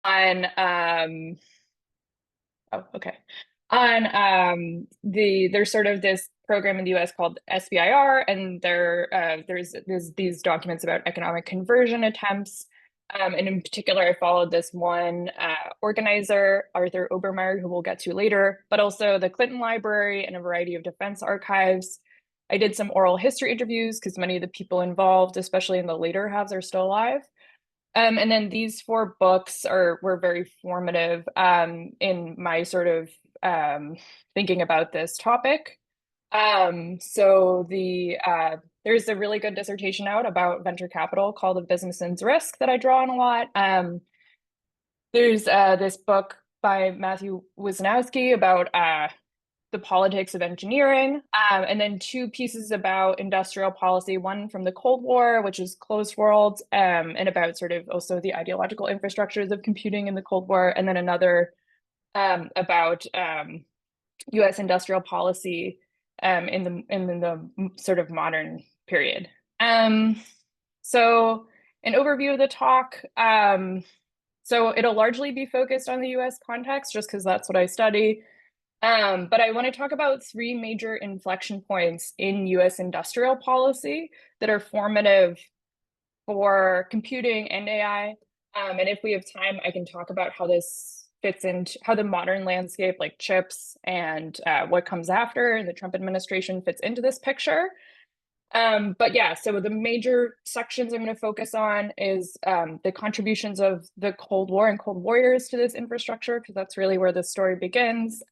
on oh, okay. On there's sort of this program in the US called SBIR, and there's these documents about economic conversion attempts. And in particular, I followed this one organizer, Arthur Obermeyer, who we'll get to later, but also the Clinton Library and a variety of defense archives. I did some oral history interviews because many of the people involved, especially in the later halves, are still alive. And then these four books were very formative in my sort of thinking about this topic. There's a really good dissertation out about venture capital called The Businessman's Risk that I draw on a lot. There's this book by Matthew Wisnowski about the politics of engineering, and then two pieces about industrial policy, one from the Cold War, which is Closed World, and about sort of also the ideological infrastructures of computing in the Cold War, and then another about US industrial policy in the sort of modern period. So an overview of the talk. So it'll largely be focused on the US context, just because that's what I study. But I want to talk about three major inflection points in US industrial policy that are formative for computing and AI. And if we have time, I can talk about how this fits into how the modern landscape, like chips and what comes after and the Trump administration fits into this picture. But yeah, so the major sections I'm going to focus on is the contributions of the Cold War and Cold Warriors to this infrastructure, because that's really where the story begins.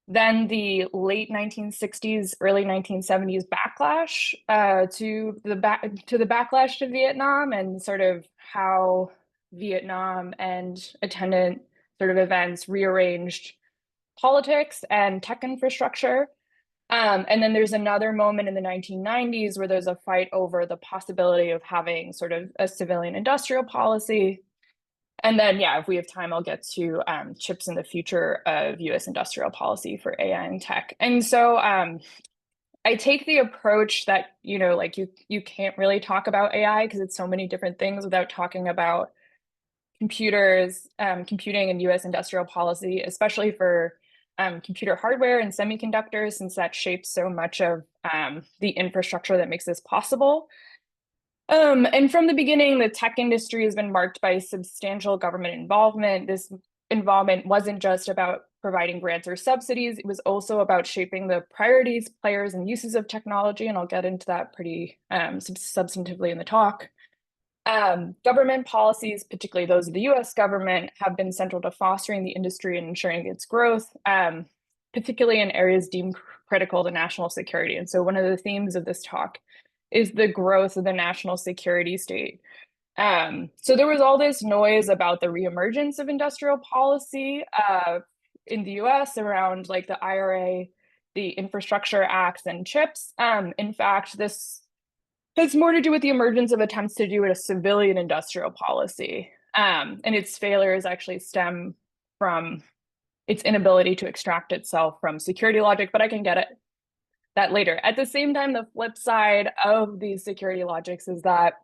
Then the late 1960s, early 1970s backlash to the backlash to Vietnam, and sort of how Vietnam and attendant sort of events rearranged politics and tech infrastructure. And then there's another moment in the 1990s where there's a fight over the possibility of having sort of a civilian industrial policy. And then, yeah, if we have time, I'll get to chips in the future of US industrial policy for AI and tech. And so I take the approach that, like you can't really talk about AI because it's so many different things without talking about computers, computing and US industrial policy, especially for computer hardware and semiconductors, since that shapes so much of the infrastructure that makes this possible. And from the beginning, the tech industry has been marked by substantial government involvement. This involvement wasn't just about providing grants or subsidies, it was also about shaping the priorities, players, and uses of technology, and I'll get into that pretty substantively in the talk. Government policies, particularly those of the US government, have been central to fostering the industry and ensuring its growth, particularly in areas deemed critical to national security. And so one of the themes of this talk is the growth of the national security state. So there was all this noise about the reemergence of industrial policy in the US around like the IRA, the Infrastructure Acts, and chips. In fact, this has more to do with the emergence of attempts to do a civilian industrial policy. And its failures actually stem from its inability to extract itself from security logic, but I can get it that later. At the same time, the flip side of these security logics is that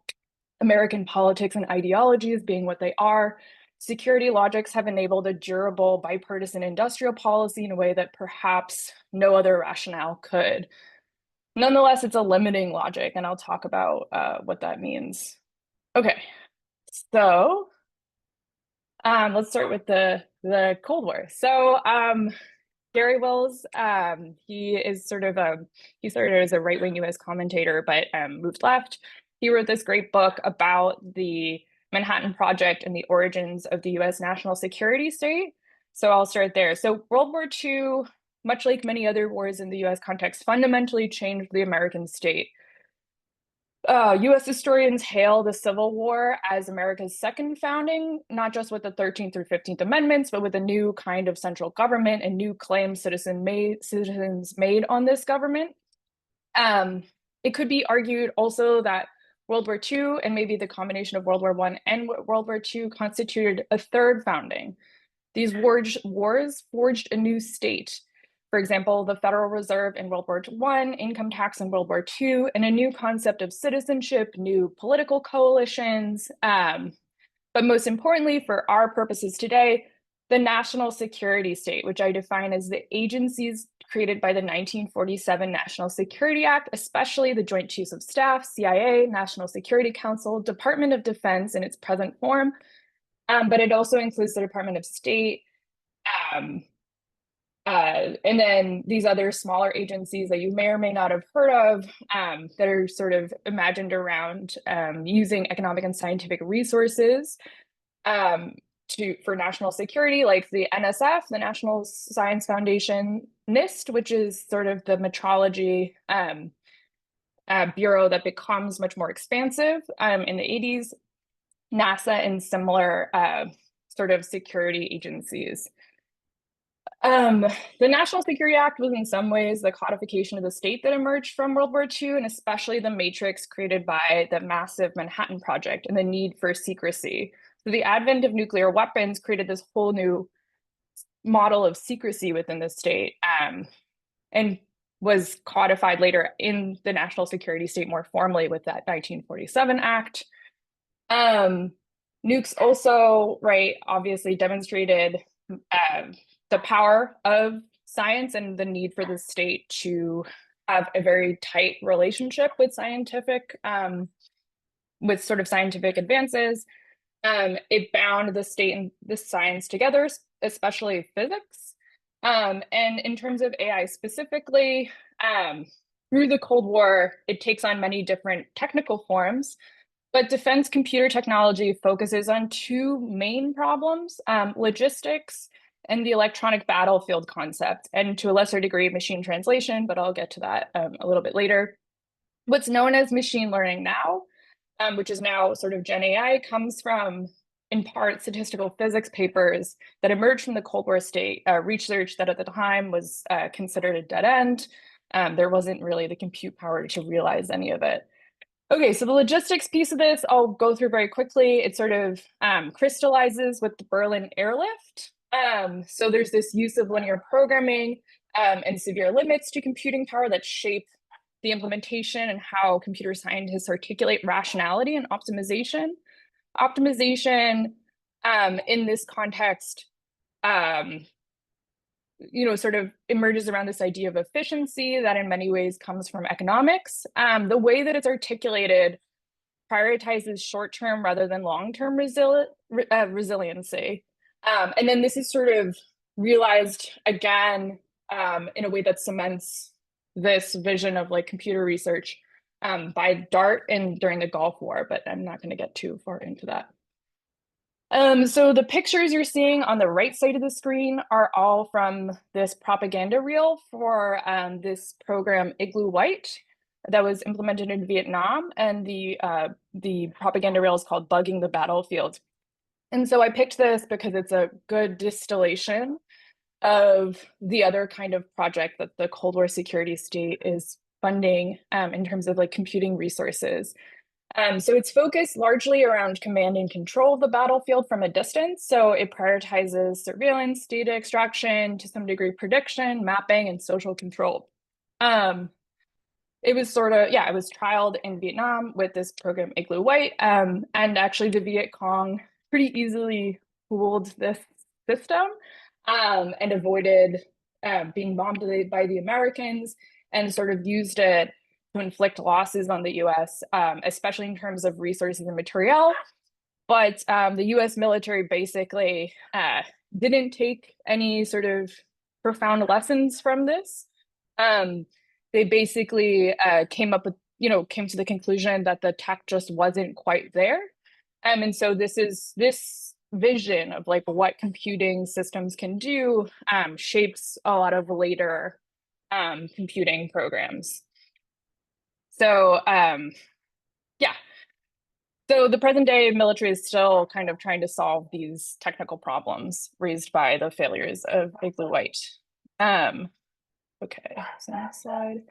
American politics and ideologies being what they are, security logics have enabled a durable bipartisan industrial policy in a way that perhaps no other rationale could. Nonetheless, it's a limiting logic, and I'll talk about what that means. Okay, so let's start with the Cold War. So Gary Wills, he started as a right-wing US commentator, but moved left. He wrote this great book about the Manhattan Project and the origins of the US national security state. So I'll start there. So World War II, much like many other wars in the US context, fundamentally changed the American state. US historians hail the Civil War as America's second founding, not just with the 13th through 15th Amendments, but with a new kind of central government and new claims citizens made on this government. It could be argued also that World War II and maybe the combination of World War I and World War II constituted a third founding. These wars forged a new state. For example, the Federal Reserve in World War I, income tax in World War II, and a new concept of citizenship, new political coalitions. But most importantly, for our purposes today, the national security state, which I define as the agencies created by the 1947 National Security Act, especially the Joint Chiefs of Staff, CIA, National Security Council, Department of Defense in its present form, but it also includes the Department of State, and then these other smaller agencies that you may or may not have heard of that are sort of imagined around using economic and scientific resources for national security, like the NSF, the National Science Foundation, NIST, which is sort of the metrology bureau that becomes much more expansive in the 80s, NASA, and similar sort of security agencies. The National Security Act was in some ways the codification of the state that emerged from World War II, and especially the matrix created by the massive Manhattan Project and the need for secrecy. So the advent of nuclear weapons created this whole new model of secrecy within the state, and was codified later in the national security state more formally with that 1947 Act. Nukes also, right, obviously demonstrated the power of science and the need for the state to have a very tight relationship with scientific advances. It bound the state and the science together, especially physics. And in terms of AI specifically, through the Cold War, it takes on many different technical forms, but defense computer technology focuses on two main problems: logistics and the electronic battlefield concept, and to a lesser degree, machine translation, but I'll get to that a little bit later. What's known as machine learning now, which is now sort of Gen AI, comes from, in part, statistical physics papers that emerged from the Cold War state, research that at the time was considered a dead end. There wasn't really the compute power to realize any of it. Okay, so the logistics piece of this, I'll go through very quickly. It sort of crystallizes with the Berlin airlift. So there's this use of linear programming and severe limits to computing power that shape the implementation and how computer scientists articulate rationality and optimization. Optimization in this context, sort of emerges around this idea of efficiency that in many ways comes from economics. The way that it's articulated prioritizes short-term rather than long-term resiliency. And then this is sort of realized again in a way that cements this vision of like computer research by DART and during the Gulf War, but I'm not going to get too far into that. So the pictures you're seeing on the right side of the screen are all from this propaganda reel for this program Igloo White that was implemented in Vietnam, and the propaganda reel is called Bugging the Battlefield. And so I picked this because it's a good distillation of the other kind of project that the Cold War security state is funding in terms of like computing resources. So it's focused largely around command and control of the battlefield from a distance. So it prioritizes surveillance, data extraction, to some degree prediction, mapping, and social control. It was sort of, it was trialed in Vietnam with this program Igloo White, and actually the Viet Cong pretty easily fooled this system and avoided being bombed by the Americans, and sort of used it to inflict losses on the US, especially in terms of resources and materiel. But the US military basically didn't take any sort of profound lessons from this. They basically came to the conclusion that the tech just wasn't quite there. And so this vision of like what computing systems can do shapes a lot of later computing programs. So so the present day military is still kind of trying to solve these technical problems raised by the failures of Igloo White. Okay, so next slide.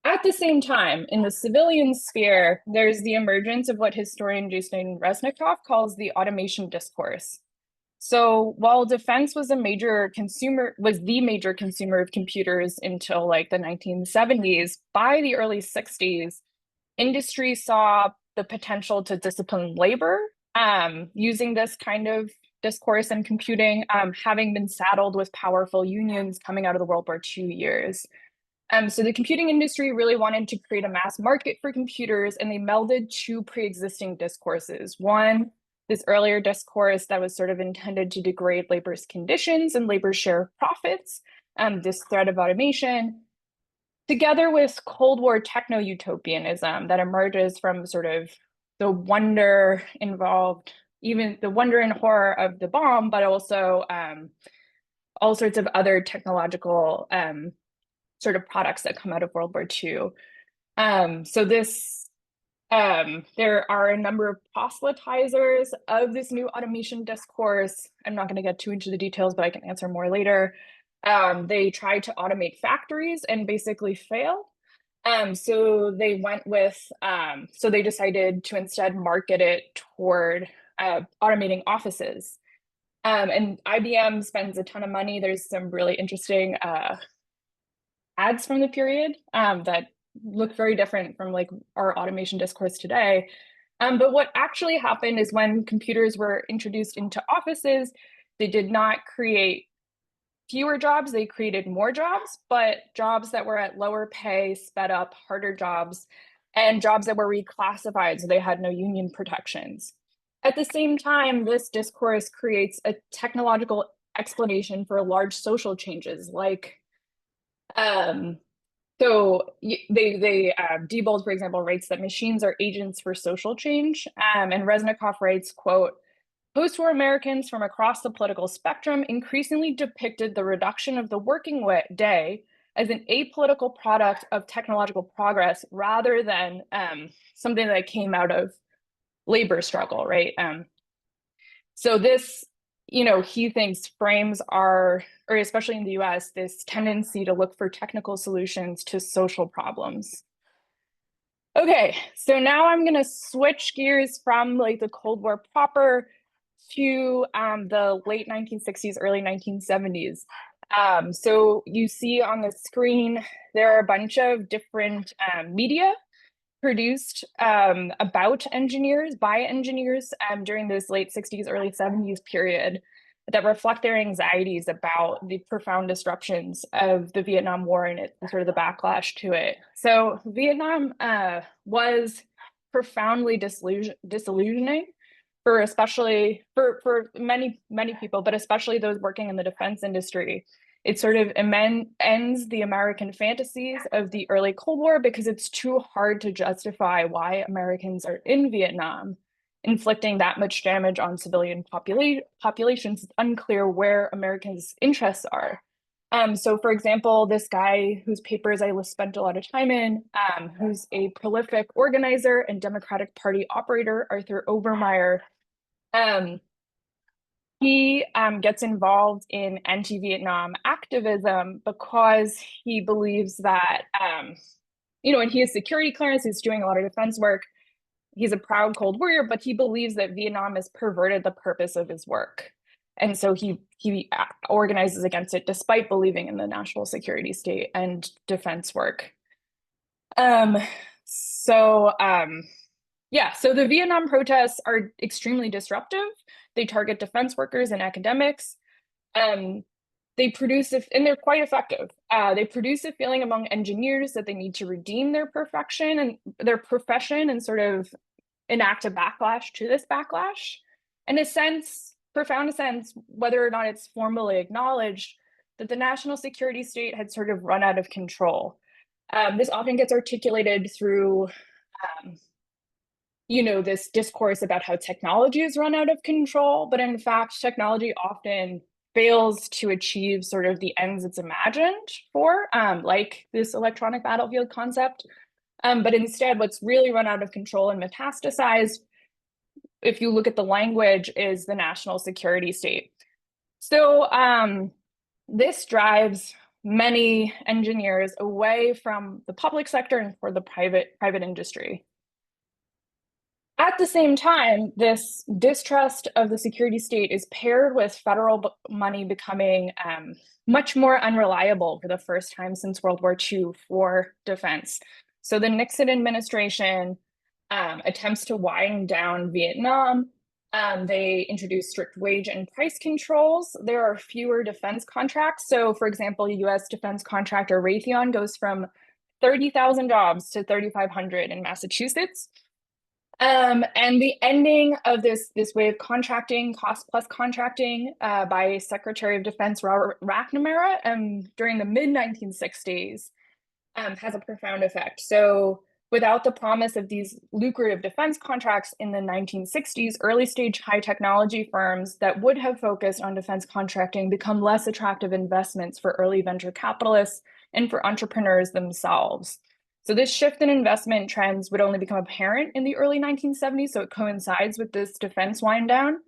At the same time, in the civilian sphere, there's the emergence of what historian Jason Resnikoff calls the automation discourse. So while defense was the major consumer of computers until like the 1970s, by the early 60s, industry saw the potential to discipline labor using this kind of discourse and computing, having been saddled with powerful unions coming out of the World War II years. So the computing industry really wanted to create a mass market for computers, and they melded two pre-existing discourses. One, this earlier discourse that was sort of intended to degrade labor's conditions and labor's share of profits, this threat of automation, together with Cold War techno-utopianism that emerges from sort of the wonder involved, even the wonder and horror of the bomb, but also all sorts of other technological sort of products that come out of World War II. So this, there are a number of proselytizers of this new automation discourse. I'm not going to get too into the details, but I can answer more later. They tried to automate factories and basically failed. So they went with, so they decided to instead market it toward automating offices. And IBM spends a ton of money. There's some really interesting ads from the period that look very different from like our automation discourse today. But what actually happened is when computers were introduced into offices, they did not create fewer jobs, they created more jobs, but jobs that were at lower pay, sped up, harder jobs, and jobs that were reclassified, so they had no union protections. At the same time, this discourse creates a technological explanation for large social changes, like Diebold, for example, writes that machines are agents for social change, and Reznikov writes, quote, "Post-war Americans from across the political spectrum increasingly depicted the reduction of the working day as an apolitical product of technological progress rather than something that came out of labor struggle, right?" So this, he thinks frames our, or especially in the US, this tendency to look for technical solutions to social problems. Okay, so now I'm going to switch gears from like the Cold War proper to the late 1960s, early 1970s. So you see on the screen, there are a bunch of different media produced about engineers, by engineers during this late 60s, early 70s period that reflect their anxieties about the profound disruptions of the Vietnam War and sort of the backlash to it. So Vietnam was profoundly disillusioning for especially for many people, but especially those working in the defense industry. It sort of ends the American fantasies of the early Cold War because it's too hard to justify why Americans are in Vietnam, inflicting that much damage on civilian populations. It's unclear where Americans' interests are. So for example, this guy whose papers I spent a lot of time in, who's a prolific organizer and Democratic Party operator, Arthur Obermeyer, he gets involved in anti-Vietnam activism because he believes that, and he has security clearance, he's doing a lot of defense work. He's a proud Cold Warrior, but he believes that Vietnam has perverted the purpose of his work. And so he organizes against it despite believing in the national security state and defense work. So the Vietnam protests are extremely disruptive. They target defense workers and academics. They produce, and they're quite effective. They produce a feeling among engineers that they need to redeem their profession and sort of enact a backlash to this backlash. In a sense, profound sense, whether or not it's formally acknowledged, that the national security state had sort of run out of control. This often gets articulated through this discourse about how technology is run out of control, but in fact, technology often fails to achieve sort of the ends it's imagined for, like this electronic battlefield concept. But instead, what's really run out of control and metastasized, if you look at the language, is the national security state. So this drives many engineers away from the public sector and for the private industry. At the same time, this distrust of the security state is paired with federal money becoming much more unreliable for the first time since World War II for defense. So the Nixon administration attempts to wind down Vietnam, They introduced strict wage and price controls. There are fewer defense contracts. So, for example, U.S. defense contractor Raytheon goes from 30,000 jobs to 3,500 in Massachusetts. And the ending of this way of contracting, cost plus contracting, by Secretary of Defense Robert McNamara during the mid-1960s has a profound effect. So without the promise of these lucrative defense contracts in the 1960s, early stage high technology firms that would have focused on defense contracting become less attractive investments for early venture capitalists and for entrepreneurs themselves. So this shift in investment trends would only become apparent in the early 1970s, so it coincides with this defense wind down.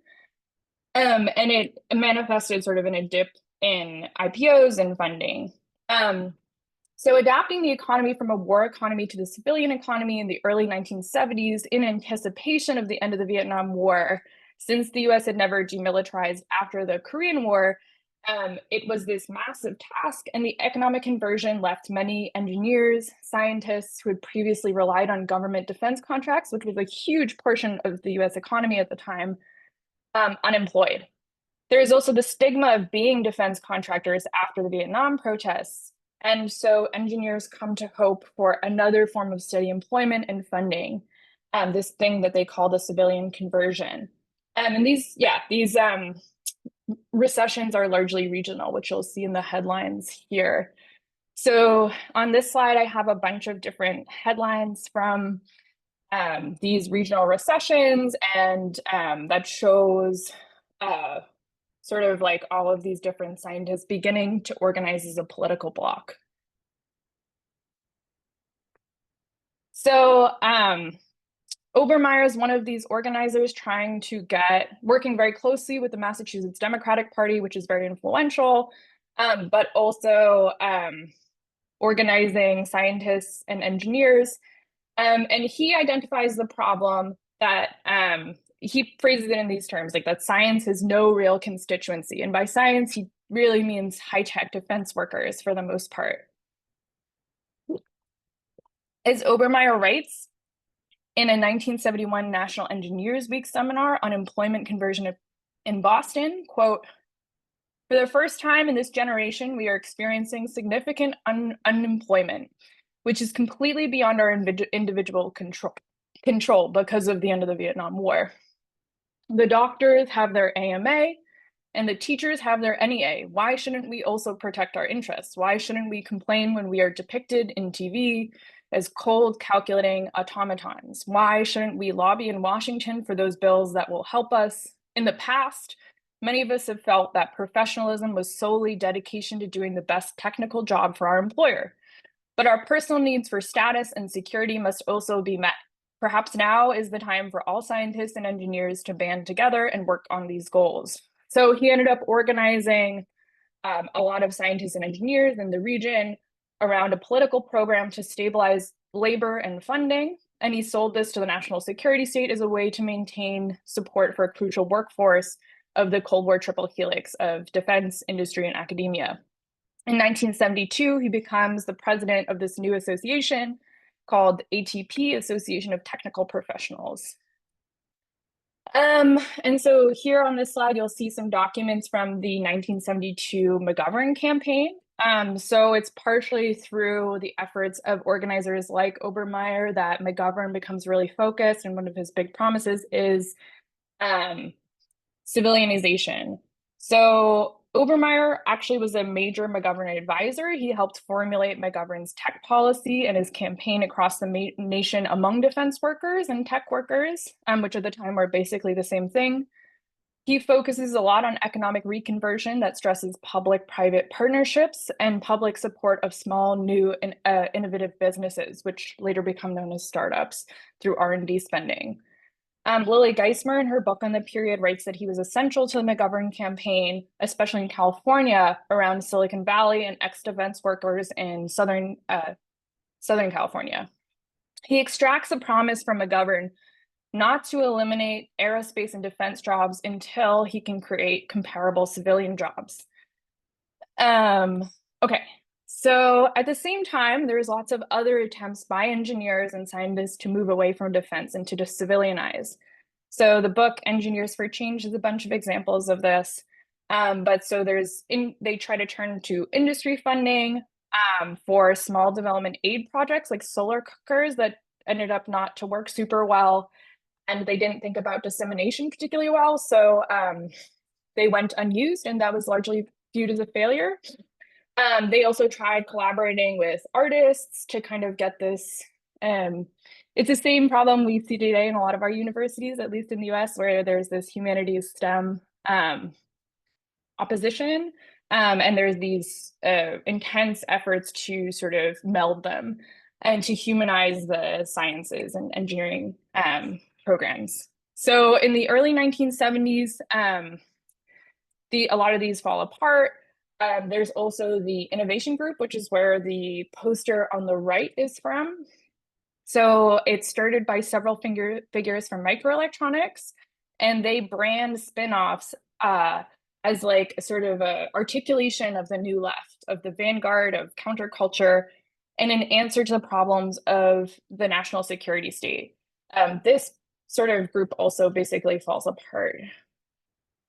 And it manifested sort of in a dip in IPOs and funding. So adapting the economy from a war economy to the civilian economy in the early 1970s in anticipation of the end of the Vietnam War, since the US had never demilitarized after the Korean War, it was this massive task, and the economic conversion left many engineers, scientists who had previously relied on government defense contracts, which was a huge portion of the US economy at the time, unemployed. There is also the stigma of being defense contractors after the Vietnam protests. And so engineers come to hope for another form of steady employment and funding, this thing that they call the civilian conversion. And these recessions are largely regional, which you'll see in the headlines here. So on this slide, I have a bunch of different headlines from these regional recessions, and that shows sort of like all of these different scientists beginning to organize as a political bloc. So Obermeyer is one of these organizers working very closely with the Massachusetts Democratic Party, which is very influential, but also organizing scientists and engineers. And he identifies the problem that he phrases it in these terms, like that science has no real constituency. And by science, he really means high-tech defense workers for the most part. As Obermeyer writes in a 1971 National Engineers Week seminar on employment conversion in Boston, quote, "For the first time in this generation, we are experiencing significant unemployment, which is completely beyond our individual control because of the end of the Vietnam War. The doctors have their AMA and the teachers have their NEA. Why shouldn't we also protect our interests? Why shouldn't we complain when we are depicted in TV as cold, calculating automatons? Why shouldn't we lobby in Washington for those bills that will help us? In the past, many of us have felt that professionalism was solely dedication to doing the best technical job for our employer. But our personal needs for status and security must also be met. Perhaps now is the time for all scientists and engineers to band together and work on these goals." So he ended up organizing a lot of scientists and engineers in the region around a political program to stabilize labor and funding. And he sold this to the national security state as a way to maintain support for a crucial workforce of the Cold War triple helix of defense, industry, and academia. In 1972, he becomes the president of this new association called ATP, Association of Technical Professionals. And so here on this slide, you'll see some documents from the 1972 McGovern campaign. So it's partially through the efforts of organizers like Obermeyer that McGovern becomes really focused, and one of his big promises is civilianization. So Obermeyer actually was a major McGovern advisor. He helped formulate McGovern's tech policy and his campaign across the nation among defense workers and tech workers, which at the time were basically the same thing. He focuses a lot on economic reconversion that stresses public-private partnerships and public support of small, new, and innovative businesses, which later become known as startups, through R&D spending. Lily Geismer, in her book on the period, writes that he was essential to the McGovern campaign, especially in California, around Silicon Valley and ex-defense workers in Southern California. He extracts a promise from McGovern not to eliminate aerospace and defense jobs until he can create comparable civilian jobs. Okay, so at the same time, there's lots of other attempts by engineers and scientists to move away from defense and to just civilianize. So the book Engineers for Change is a bunch of examples of this. But so they try to turn to industry funding for small development aid projects like solar cookers that ended up not to work super well. And they didn't think about dissemination particularly well. So they went unused, and that was largely viewed as a failure. They also tried collaborating with artists to kind of get this. It's the same problem we see today in a lot of our universities, at least in the US, where there's this humanities STEM opposition. And there's these intense efforts to sort of meld them and to humanize the sciences and engineering programs. So in the early 1970s, a lot of these fall apart. There's also the innovation group, which is where the poster on the right is from. So it's started by several figures from microelectronics, and they brand spin-offs as like a sort of a articulation of the new left, of the vanguard of counterculture, and an answer to the problems of the national security state. This sort of group also basically falls apart.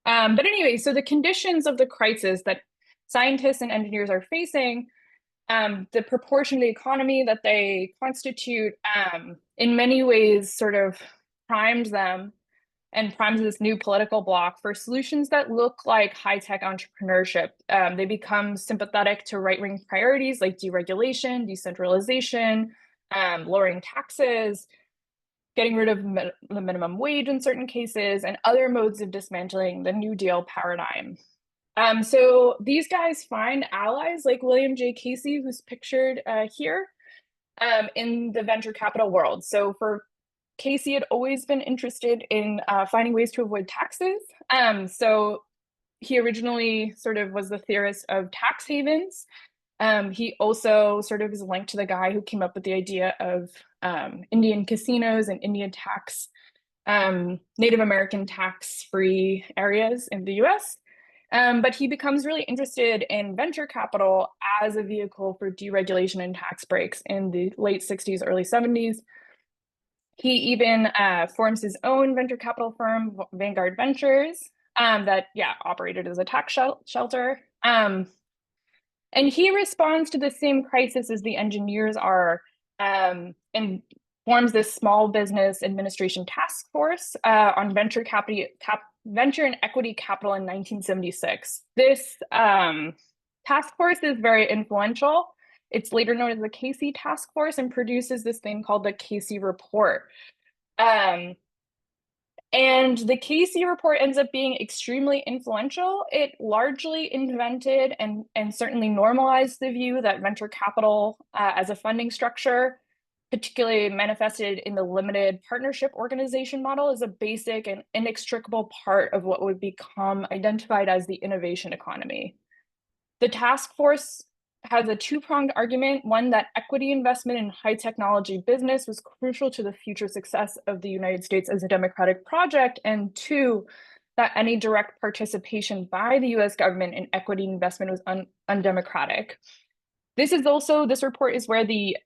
But anyway, so the conditions of the crisis that scientists and engineers are facing, the proportion of the economy that they constitute, in many ways sort of primed them and primes this new political bloc for solutions that look like high-tech entrepreneurship. They become sympathetic to right-wing priorities like deregulation, decentralization, lowering taxes, getting rid of the minimum wage in certain cases, and other modes of dismantling the New Deal paradigm. So these guys find allies like William J. Casey, who's pictured here, in the venture capital world. So for Casey had always been interested in finding ways to avoid taxes. So he originally sort of was the theorist of tax havens. He also sort of is linked to the guy who came up with the idea of Indian casinos and Indian tax, Native American tax-free areas in the US. But he becomes really interested in venture capital as a vehicle for deregulation and tax breaks in the late 60s, early 70s. He even forms his own venture capital firm, Vanguard Ventures, that, operated as a tax shelter. And he responds to the same crisis as the engineers are, and forms this small business administration task force on venture and equity capital in 1976. This task force is very influential. It's later known as the Casey Task Force and produces this thing called the Casey Report. And the Casey Report ends up being extremely influential. It largely invented and certainly normalized the view that venture capital as a funding structure, particularly manifested in the limited partnership organization model, is a basic and inextricable part of what would become identified as the innovation economy. The task force has a two-pronged argument: one, that equity investment in high technology business was crucial to the future success of the United States as a democratic project, and two, that any direct participation by the US government in equity investment was undemocratic. This report is where the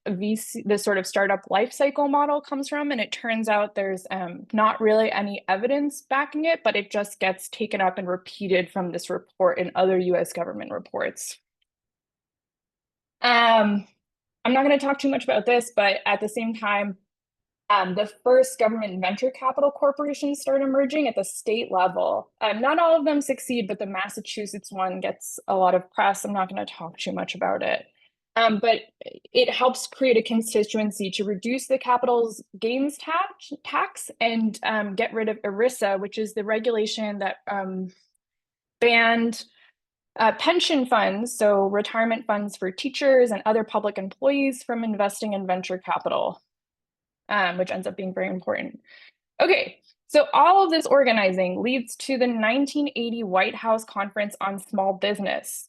sort of startup life cycle model comes from, and it turns out there's not really any evidence backing it, but it just gets taken up and repeated from this report in other US government reports. I'm not going to talk too much about this, but at the same time, the first government venture capital corporations start emerging at the state level. Not all of them succeed, but the Massachusetts one gets a lot of press. I'm not going to talk too much about it. But it helps create a constituency to reduce the capital's gains tax and get rid of ERISA, which is the regulation that banned pension funds, so retirement funds for teachers and other public employees, from investing in venture capital, which ends up being very important. Okay, so all of this organizing leads to the 1980 White House Conference on Small Business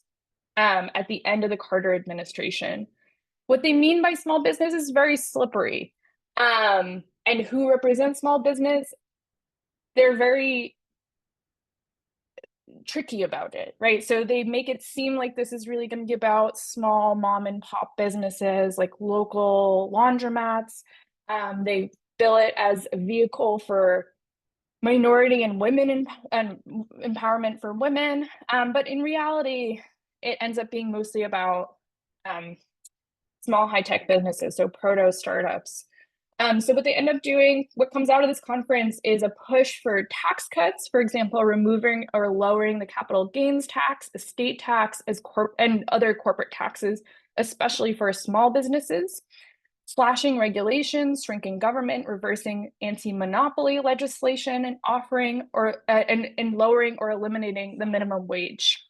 at the end of the Carter administration. What they mean by small business is very slippery. And who represents small business? They're very tricky about it, right? So they make it seem like this is really going to be about small mom and pop businesses like local laundromats. They bill it as a vehicle for minority and women and empowerment for women. But in reality, it ends up being mostly about small high-tech businesses, so proto startups. So what they end up doing, what comes out of this conference is a push for tax cuts, for example, removing or lowering the capital gains tax, estate tax, and other corporate taxes, especially for small businesses, slashing regulations, shrinking government, reversing anti-monopoly legislation, and offering or and lowering or eliminating the minimum wage.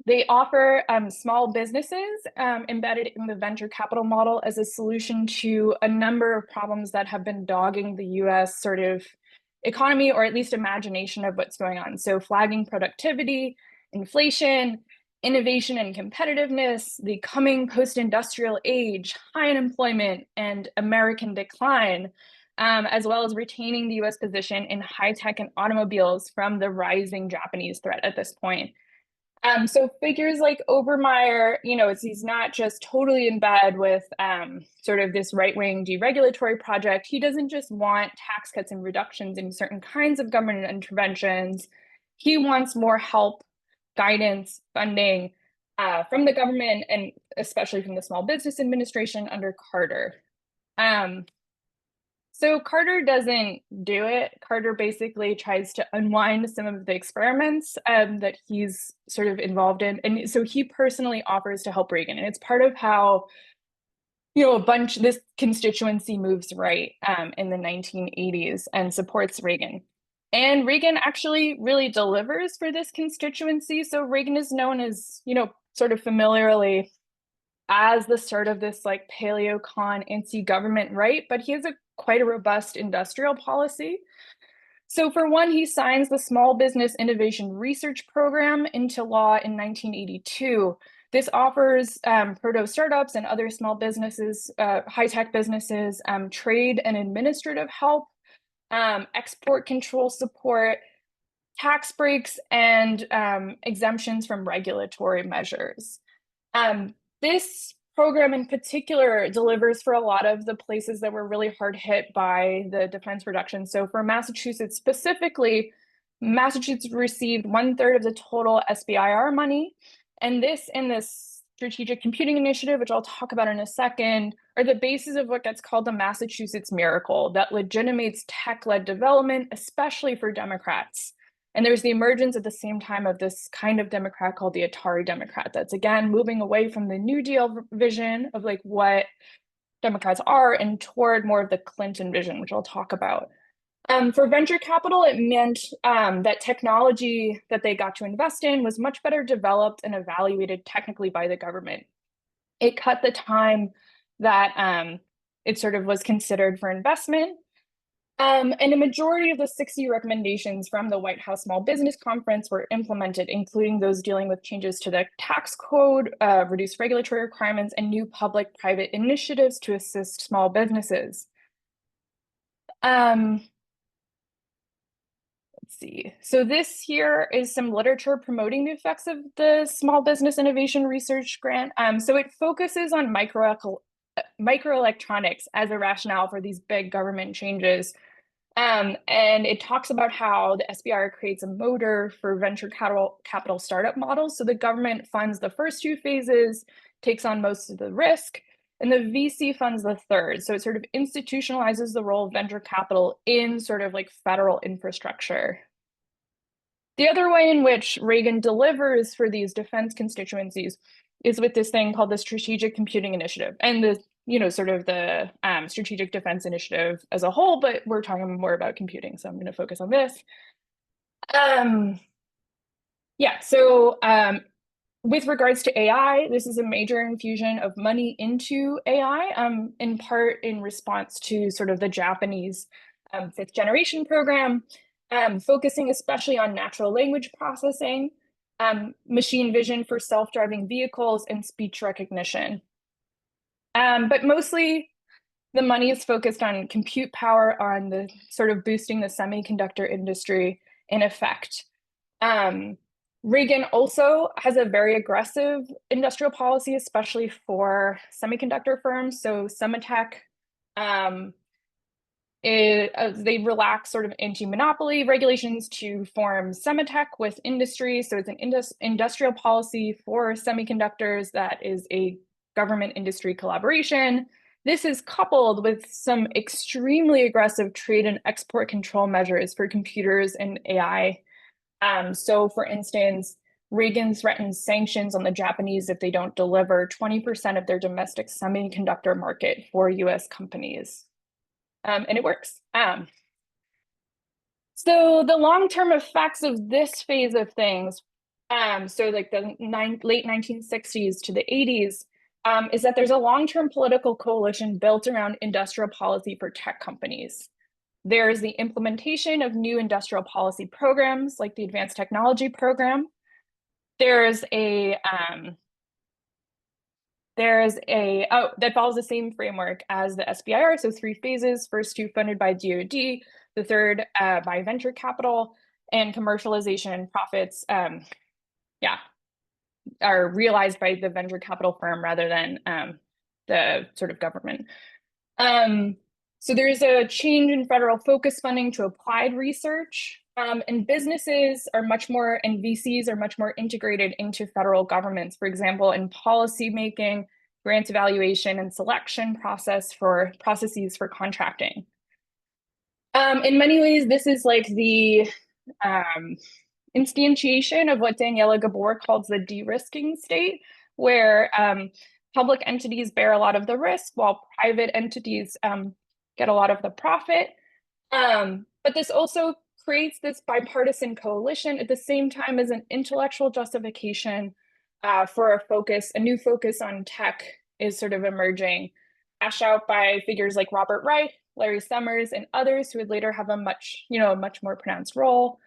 They offer small businesses embedded in the venture capital model as a solution to a number of problems that have been dogging the US sort of economy, or at least imagination of what's going on. So flagging productivity, inflation, innovation and competitiveness, the coming post-industrial age, high unemployment, and American decline, as well as retaining the US position in high tech and automobiles from the rising Japanese threat at this point. So figures like Obermeyer, he's not just totally in bed with sort of this right-wing deregulatory project. He doesn't just want tax cuts and reductions in certain kinds of government interventions. He wants more help, guidance, funding from the government, and especially from the Small Business Administration under Carter. So Carter doesn't do it. Carter basically tries to unwind some of the experiments that he's sort of involved in. And so he personally offers to help Reagan. And it's part of how, this constituency moves right in the 1980s and supports Reagan. And Reagan actually really delivers for this constituency. So Reagan is known as, sort of familiarly as the start of this like paleocon anti-government right, but he has quite a robust industrial policy. So for one, he signs the Small Business Innovation Research Program into law in 1982. This offers proto startups and other small businesses, high-tech businesses, trade and administrative help, export control support, tax breaks, and exemptions from regulatory measures. This program in particular delivers for a lot of the places that were really hard hit by the defense reduction. So for Massachusetts specifically, Massachusetts received 1/3 of the total SBIR money. And this Strategic Computing Initiative, which I'll talk about in a second, are the basis of what gets called the Massachusetts Miracle that legitimates tech-led development, especially for Democrats. And there's the emergence at the same time of this kind of Democrat called the Atari Democrat that's, again, moving away from the New Deal vision of like what Democrats are and toward more of the Clinton vision, which I'll talk about. For venture capital, it meant that technology that they got to invest in was much better developed and evaluated technically by the government. It cut the time that it sort of was considered for investment. And a majority of the 60 recommendations from the White House Small Business Conference were implemented, including those dealing with changes to the tax code, reduced regulatory requirements, and new public-private initiatives to assist small businesses. Let's see. So this here is some literature promoting the effects of the Small Business Innovation Research Grant. So it focuses on microelectronics as a rationale for these big government changes. And it talks about how the SBIR creates a motor for venture capital startup models. So the government funds the first two phases, takes on most of the risk, and the VC funds the third. So it sort of institutionalizes the role of venture capital in sort of like federal infrastructure. The other way in which Reagan delivers for these defense constituencies is with this thing called the Strategic Computing Initiative and the sort of the Strategic Defense Initiative as a whole, but we're talking more about computing, so I'm going to focus on this. So with regards to AI, this is a major infusion of money into AI, in part in response to sort of the Japanese fifth generation program, focusing especially on natural language processing, machine vision for self-driving vehicles, and speech recognition. But mostly the money is focused on compute power, on the sort of boosting the semiconductor industry in effect. Reagan also has a very aggressive industrial policy, especially for semiconductor firms. So Semitech they relax sort of anti-monopoly regulations to form Semitech with industry. So it's an industrial policy for semiconductors that is a government industry collaboration. This is coupled with some extremely aggressive trade and export control measures for computers and AI. So for instance, Reagan threatens sanctions on the Japanese if they don't deliver 20% of their domestic semiconductor market for US companies. And it works. So the long-term effects of this phase of things, so like the late 1960s to the 80s, is that there's a long-term political coalition built around industrial policy for tech companies. There's the implementation of new industrial policy programs like the Advanced Technology Program. There's a that follows the same framework as the SBIR, so 3 phases. First 2 funded by DoD, the third by venture capital, and commercialization and profits, are realized by the venture capital firm rather than the sort of government. So there's a change in federal focus funding to applied research, and businesses are much more, and VCs are much more integrated into federal governments, for example, in policy making, grants evaluation, and selection processes for contracting. In many ways, this is like the instantiation of what Daniela Gabor calls the de-risking state, where public entities bear a lot of the risk while private entities get a lot of the profit. But this also creates this bipartisan coalition at the same time as an intellectual justification for a new focus on tech is sort of emerging, hashed out by figures like Robert Wright, Larry Summers, and others who would later have a much more pronounced role.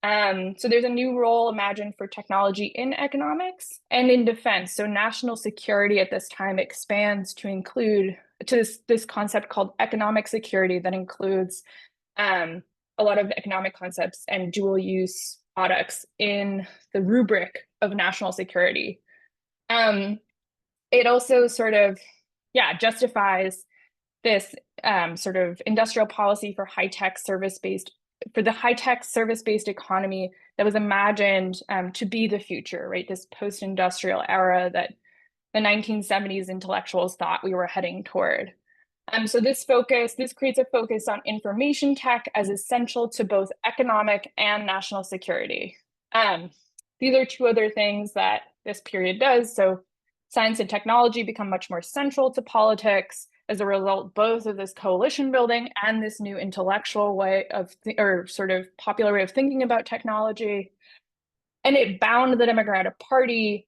So there's a new role imagined for technology in economics and in defense. So national security at this time expands to include this concept called economic security that includes a lot of economic concepts and dual use products in the rubric of national security. It also sort of, justifies this sort of industrial policy for high-tech service-based economy that was imagined to be the future, right? This post-industrial era that the 1970s intellectuals thought we were heading toward. So this creates a focus on information tech as essential to both economic and national security. These are 2 other things that this period does. So science and technology become much more central to politics as a result both of this coalition building and this new intellectual way of, or sort of popular way of thinking about technology. And it bound the Democratic Party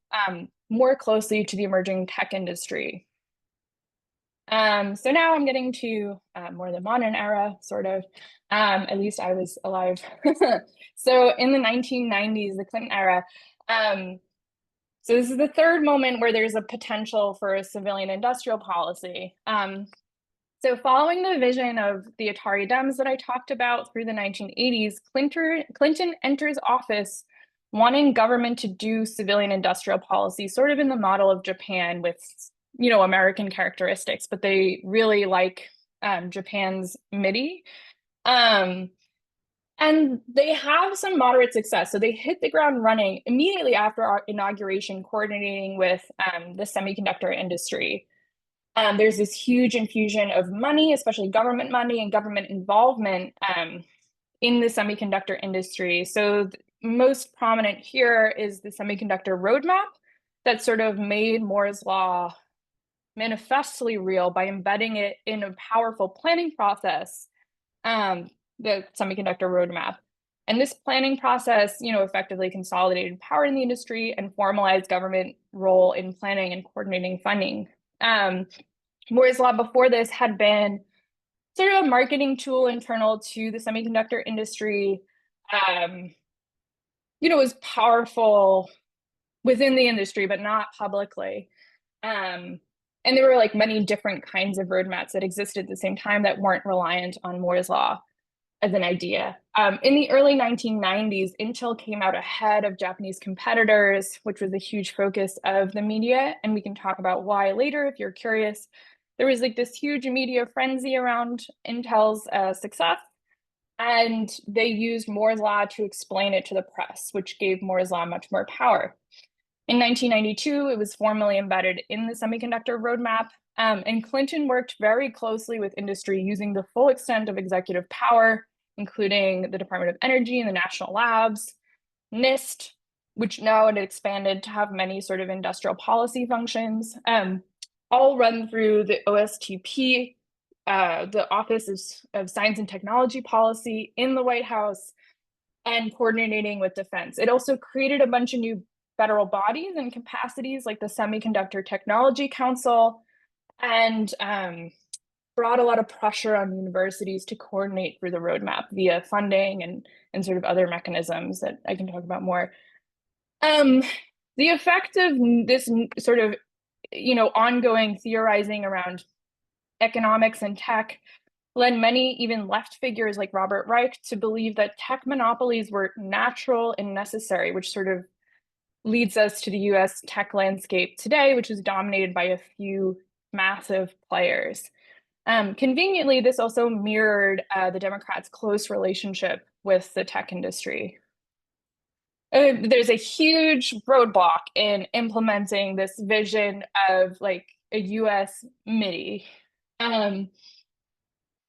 more closely to the emerging tech industry. So now I'm getting to more the modern era, sort of. At least I was alive. So in the 1990s, the Clinton era, so this is the third moment where there's a potential for a civilian industrial policy. So following the vision of the Atari Dems that I talked about through the 1980s, Clinton enters office wanting government to do civilian industrial policy, sort of in the model of Japan with, American characteristics, but they really like Japan's MIDI. And they have some moderate success. So they hit the ground running immediately after our inauguration, coordinating with the semiconductor industry. There's this huge infusion of money, especially government money and government involvement in the semiconductor industry. So most prominent here is the semiconductor roadmap that sort of made Moore's Law manifestly real by embedding it in a powerful planning process, the semiconductor roadmap. And this planning process, effectively consolidated power in the industry and formalized government role in planning and coordinating funding. Moore's Law before this had been sort of a marketing tool internal to the semiconductor industry. It was powerful within the industry, but not publicly. And there were like many different kinds of roadmaps that existed at the same time that weren't reliant on Moore's Law as an idea. In the early 1990s, Intel came out ahead of Japanese competitors, which was a huge focus of the media. And we can talk about why later if you're curious. there was like this huge media frenzy around Intel's success, and they used Moore's law to explain it to the press, which gave Moore's law much more power. In 1992, it was formally embedded in the semiconductor roadmap, and Clinton worked very closely with industry using the full extent of executive power, including the Department of Energy and the national labs, NIST, which now had expanded to have many sort of industrial policy functions, all run through the OSTP, the Office of Science and Technology Policy in the White House, and coordinating with defense. It also created a bunch of new federal bodies and capacities like the Semiconductor Technology Council, and brought a lot of pressure on universities to coordinate through the roadmap via funding and sort of other mechanisms that I can talk about more. The effect of this sort of, ongoing theorizing around economics and tech led many, even left figures like Robert Reich, to believe that tech monopolies were natural and necessary, which sort of leads us to the US tech landscape today, which is dominated by a few massive players. Conveniently, this also mirrored the Democrats' close relationship with the tech industry. There's a huge roadblock in implementing this vision of like a US MIDI.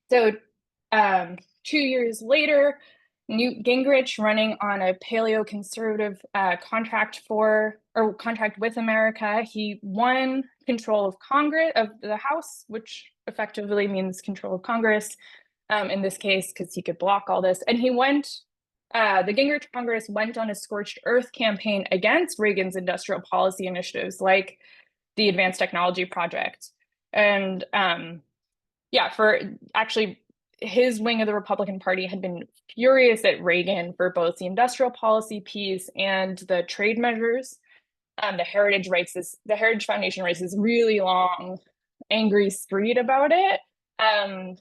So 2 years later, Newt Gingrich, running on a paleo-conservative contract with America, he won control of Congress, of the House, which effectively means control of Congress in this case, because he could block all this. And the Gingrich Congress went on a scorched earth campaign against Reagan's industrial policy initiatives like the Advanced Technology Project. And for actually, his wing of the Republican Party had been furious at Reagan for both the industrial policy piece and the trade measures. The Heritage Foundation writes this really long, angry screed about it.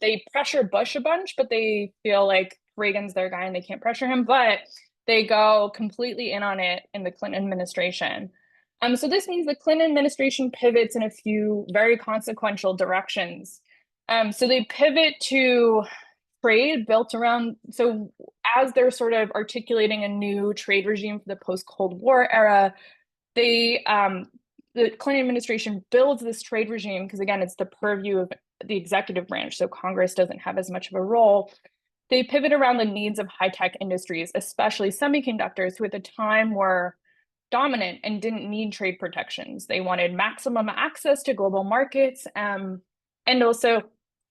They pressure Bush a bunch, but they feel like Reagan's their guy and they can't pressure him, but they go completely in on it in the Clinton administration. So this means the Clinton administration pivots in a few very consequential directions. So they pivot to trade built around, so as they're sort of articulating a new trade regime for the post-Cold War era, the Clinton administration builds this trade regime because, again, it's the purview of the executive branch, so Congress doesn't have as much of a role. They pivot around the needs of high-tech industries, especially semiconductors, who at the time were dominant and didn't need trade protections. They wanted maximum access to global markets, and also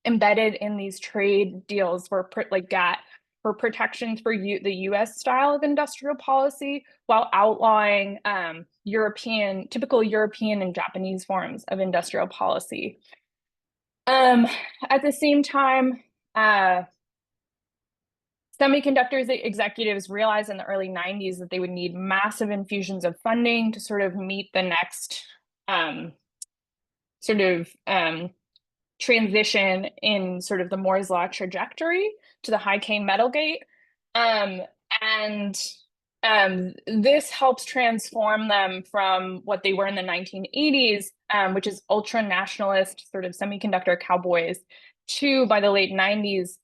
embedded in these trade deals were like GATT for protections for the US style of industrial policy while outlawing typical European and Japanese forms of industrial policy. At the same time, semiconductors executives realized in the early 90s that they would need massive infusions of funding to sort of meet the next transition in sort of the Moore's law trajectory to the high-K metal gate. This helps transform them from what they were in the 1980s, which is ultra-nationalist sort of semiconductor cowboys, to, by the late 90s,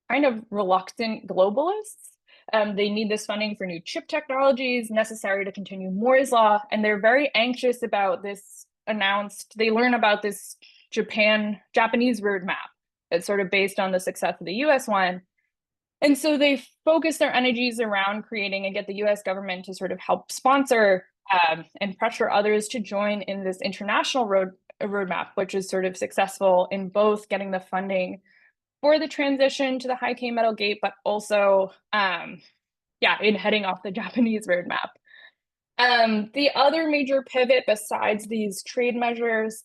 kind of reluctant globalists. They need this funding for new chip technologies necessary to continue Moore's law, and they're very anxious about this they learn about this Japanese roadmap that's sort of based on the success of the US one. And so they focus their energies around creating and get the US government to sort of help sponsor and pressure others to join in this international roadmap, which is sort of successful in both getting the funding for the transition to the high-K metal gate, but also in heading off the Japanese roadmap. The other major pivot besides these trade measures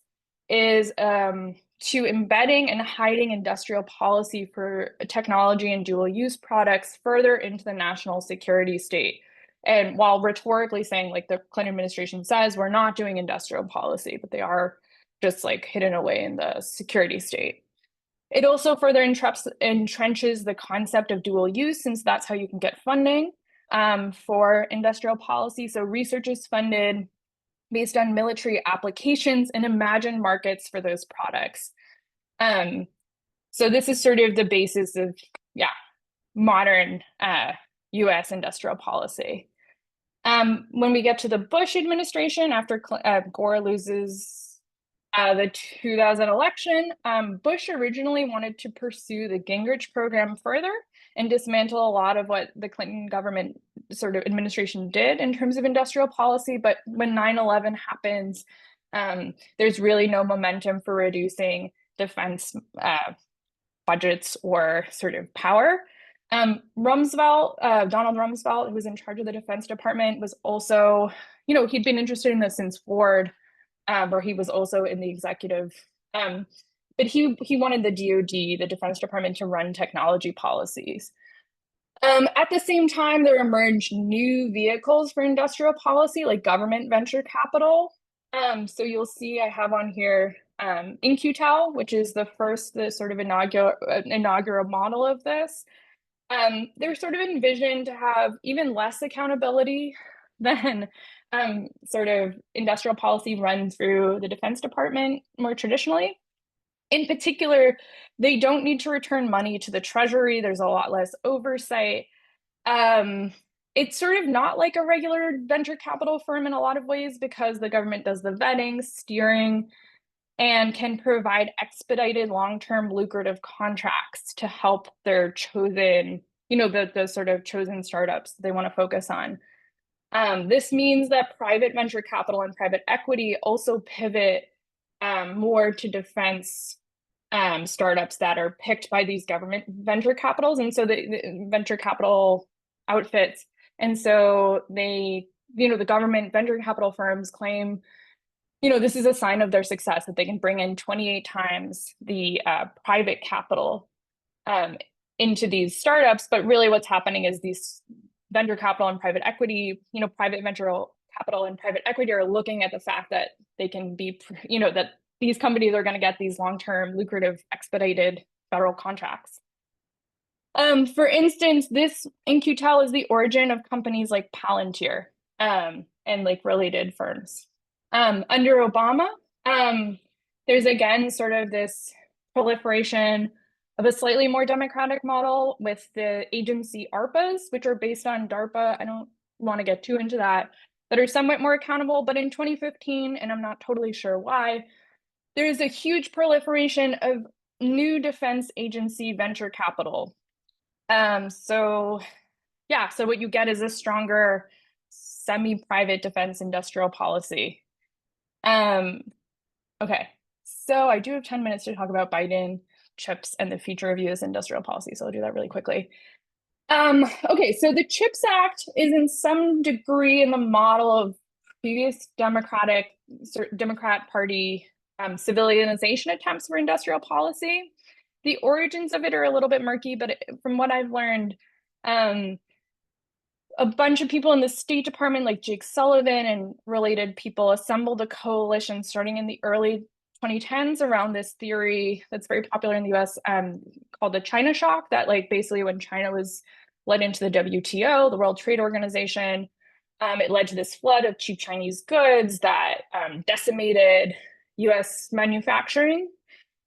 is to embedding and hiding industrial policy for technology and dual-use products further into the national security state. And while rhetorically saying, like the Clinton administration says, we're not doing industrial policy, but they are just like hidden away in the security state. It also further entrenches the concept of dual use, since that's how you can get funding for industrial policy. So research is funded based on military applications and imagined markets for those products. So this is sort of the basis of, yeah, modern US industrial policy. When we get to the Bush administration, after Gore loses the 2000 election, Bush originally wanted to pursue the Gingrich program further and dismantle a lot of what the Clinton government sort of administration did in terms of industrial policy. But when 9/11 happens, there's really no momentum for reducing defense budgets or sort of power. Rumsfeld, Donald Rumsfeld, who was in charge of the Defense Department, was also, he'd been interested in this since Ford, where he was also in the executive. But he wanted the DoD, the Defense Department, to run technology policies. At the same time, there emerged new vehicles for industrial policy, like government venture capital. So you'll see I have on here In-Q-Tel, which is the sort of inaugural model of this. They're sort of envisioned to have even less accountability than sort of industrial policy run through the Defense Department more traditionally. In particular, they don't need to return money to the Treasury. There's a lot less oversight. It's sort of not like a regular venture capital firm in a lot of ways because the government does the vetting, steering, and can provide expedited long-term lucrative contracts to help their chosen, the sort of chosen startups they want to focus on. This means that private venture capital and private equity also pivot more to defense startups that are picked by these government venture capitals, and so the venture capital outfits. And so the government venture capital firms claim, this is a sign of their success, that they can bring in 28 times the private capital into these startups. But really what's happening is these venture capital and private equity, private venture capital and private equity are looking at the fact that they can be, that these companies are going to get these long-term lucrative expedited federal contracts. For instance, this In-Q-Tel is the origin of companies like Palantir and like related firms. Under Obama, there's again sort of this proliferation of a slightly more democratic model with the agency ARPAs, which are based on DARPA. I don't want to get too into that are somewhat more accountable. But in 2015, and I'm not totally sure why, there's a huge proliferation of new defense agency venture capital. So what you get is a stronger semi-private defense industrial policy. Okay, so I do have 10 minutes to talk about Biden, CHIPS, and the future of U.S. industrial policy, so I'll do that really quickly. Okay, so the CHIPS Act is in some degree in the model of previous Democrat Party civilization attempts for industrial policy. The origins of it are a little bit murky, but from what I've learned, a bunch of people in the State Department, like Jake Sullivan and related people, assembled a coalition starting in the early 2010s around this theory that's very popular in the US called the China shock, that like basically when China was led into the WTO, the World Trade Organization, it led to this flood of cheap Chinese goods that decimated US manufacturing.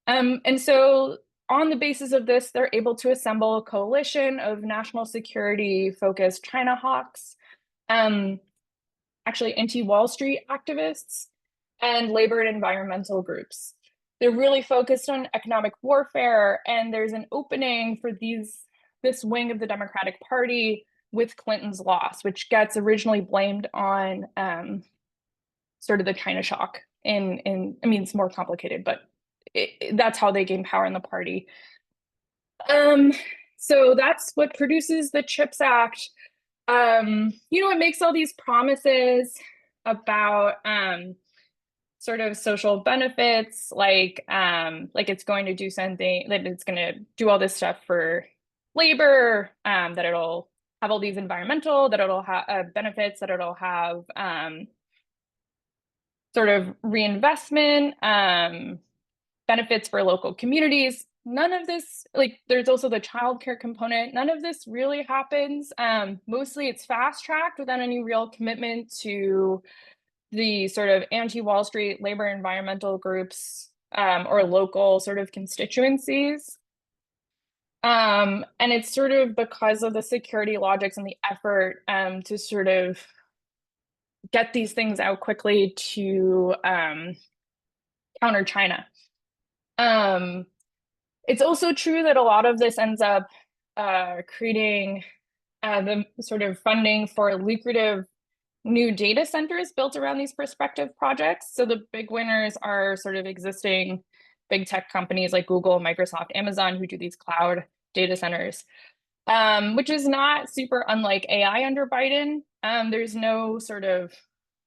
And so on the basis of this, they're able to assemble a coalition of national security focused China hawks, actually anti-Wall Street activists, and labor and environmental groups. They're really focused on economic warfare, and there's an opening for this wing of the Democratic Party with Clinton's loss, which gets originally blamed on sort of the China shock. I mean, it's more complicated, but that's how they gain power in the party. So that's what produces the CHIPS Act. It makes all these promises about sort of social benefits, like it's going to do something, that it's going to do all this stuff for labor, that it'll have all these environmental, that it'll have benefits, that it'll have sort of reinvestment, benefits for local communities. None of this, like there's also the childcare component. None of this really happens. Mostly it's fast tracked without any real commitment to the sort of anti-Wall Street labor environmental groups or local sort of constituencies. And it's sort of because of the security logics and the effort to sort of get these things out quickly to counter China. It's also true that a lot of this ends up creating the sort of funding for lucrative new data centers built around these prospective projects. So the big winners are sort of existing big tech companies like Google, Microsoft, Amazon, who do these cloud data centers, which is not super unlike AI under Biden. There's no sort of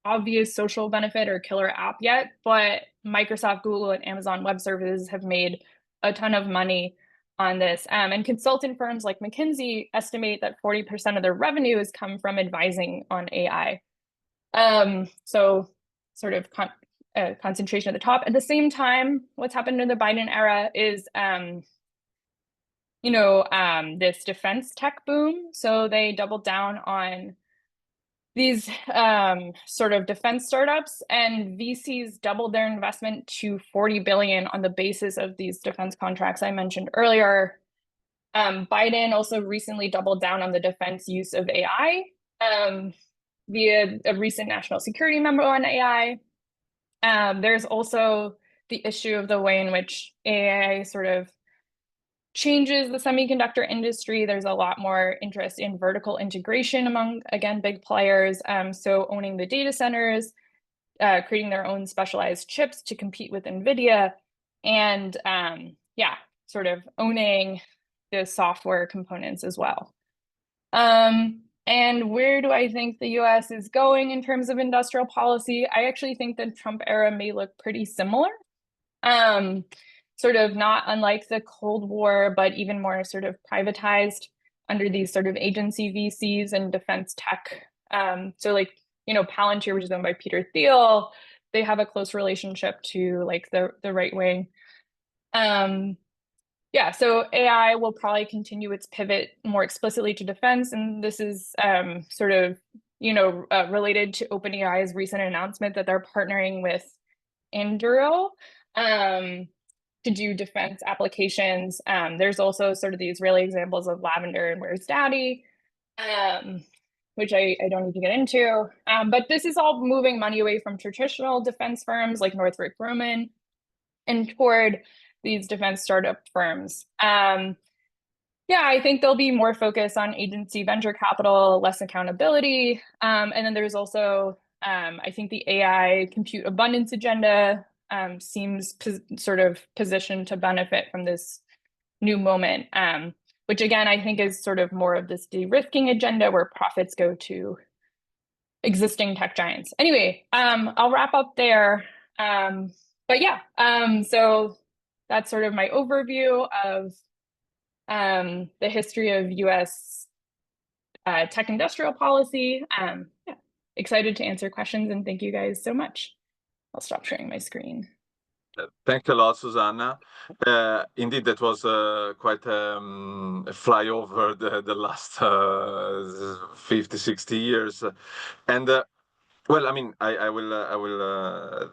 obvious social benefit or killer app yet, but Microsoft, Google, and Amazon Web Services have made a ton of money on this. And consultant firms like McKinsey estimate that 40% of their revenue has come from advising on AI. So sort of concentration at the top. At the same time, what's happened in the Biden era is, this defense tech boom. So they doubled down on these sort of defense startups, and VCs doubled their investment to 40 billion on the basis of these defense contracts I mentioned earlier. Biden also recently doubled down on the defense use of AI via a recent national security memo on AI. There's also the issue of the way in which AI sort of changes the semiconductor industry. There's a lot more interest in vertical integration among, again, big players. So owning the data centers, creating their own specialized chips to compete with NVIDIA, and sort of owning the software components as well. And where do I think the US is going in terms of industrial policy? I actually think the Trump era may look pretty similar. Sort of not unlike the Cold War, but even more sort of privatized under these sort of agency VCs and defense tech. So like, Palantir, which is owned by Peter Thiel, they have a close relationship to like the right wing. So AI will probably continue its pivot more explicitly to defense. And this is sort of, related to OpenAI's recent announcement that they're partnering with Anduril to do defense applications. There's also sort of the Israeli examples of Lavender and Where's Daddy, which I don't need to get into. But this is all moving money away from traditional defense firms like Northrop Grumman and toward these defense startup firms. I think there'll be more focus on agency venture capital, less accountability. And then there's also, I think the AI compute abundance agenda seems sort of positioned to benefit from this new moment, which again, I think is sort of more of this de-risking agenda where profits go to existing tech giants. Anyway, I'll wrap up there. So that's sort of my overview of the history of US tech industrial policy. Excited to answer questions, and thank you guys so much. I'll stop sharing my screen. Thank you a lot, Susannah. Indeed, that was quite a flyover the last 50, 60 years. And well, I mean, I will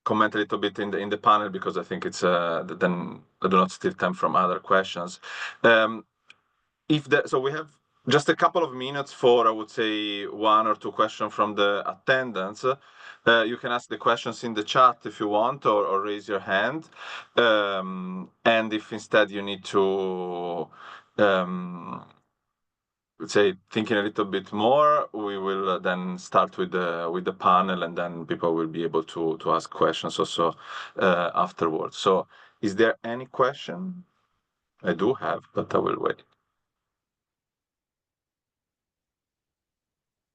comment a little bit in the panel because I think it's then I do not steal time from other questions. So we have just a couple of minutes for, I would say, 1 or 2 questions from the attendants. You can ask the questions in the chat if you want, or raise your hand. And if instead you need to, let's say, thinking a little bit more, we will then start with the panel, and then people will be able to ask questions also afterwards. So, is there any question? I do have, but I will wait.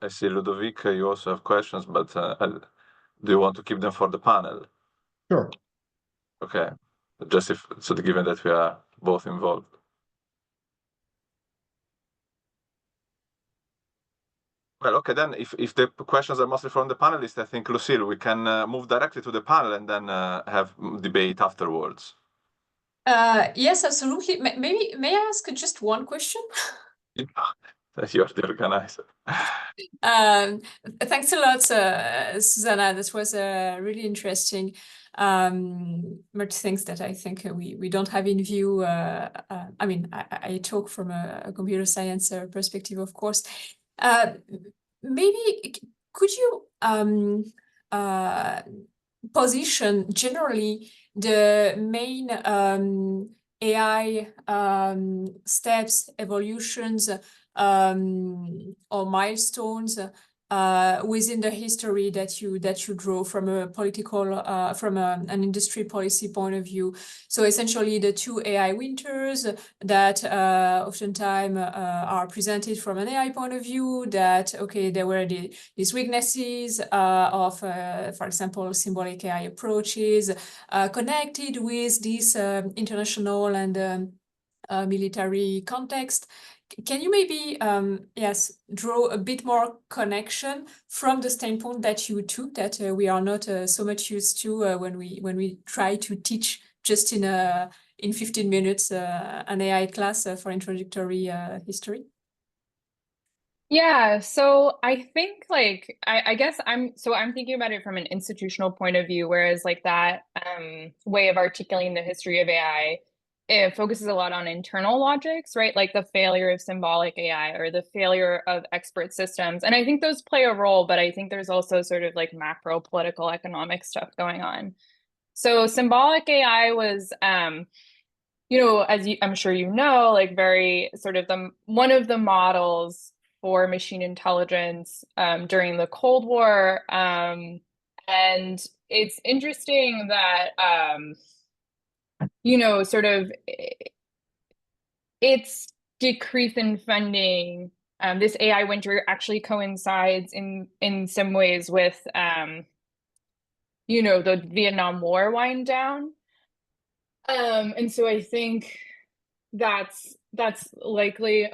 I see Ludovic, you also have questions, but do you want to keep them for the panel? Sure. Okay, just given that we are both involved. Well, okay, then if the questions are mostly from the panelists, I think, Lucille, we can move directly to the panel and then have debate afterwards. Yes, absolutely. May I ask just one question? You're the organizer. Thanks a lot, Susannah. This was really interesting. Much things that I think we don't have in view. I mean, I talk from a computer science perspective, of course. Maybe could you position generally the main AI steps, evolutions, or milestones within the history that you draw from a political, from an industry policy point of view. So essentially the two AI winters that oftentimes are presented from an AI point of view, that, okay, there were these weaknesses of, for example, symbolic AI approaches connected with this international and military context. Can you maybe, yes, draw a bit more connection from the standpoint that you took, that we are not so much used to when we try to teach just in 15 minutes an AI class for introductory history? Yeah, so I think like I guess I'm thinking about it from an institutional point of view, whereas like that way of articulating the history of AI, it focuses a lot on internal logics, right? Like the failure of symbolic AI or the failure of expert systems. And I think those play a role, but I think there's also sort of like macro political economic stuff going on. So symbolic AI was you know, I'm sure you know, like very sort of one of the models for machine intelligence during the Cold War. And it's interesting that you know, sort of its decrease in funding, this AI winter actually coincides in some ways with, you know, the Vietnam War wind down. And so I think that's likely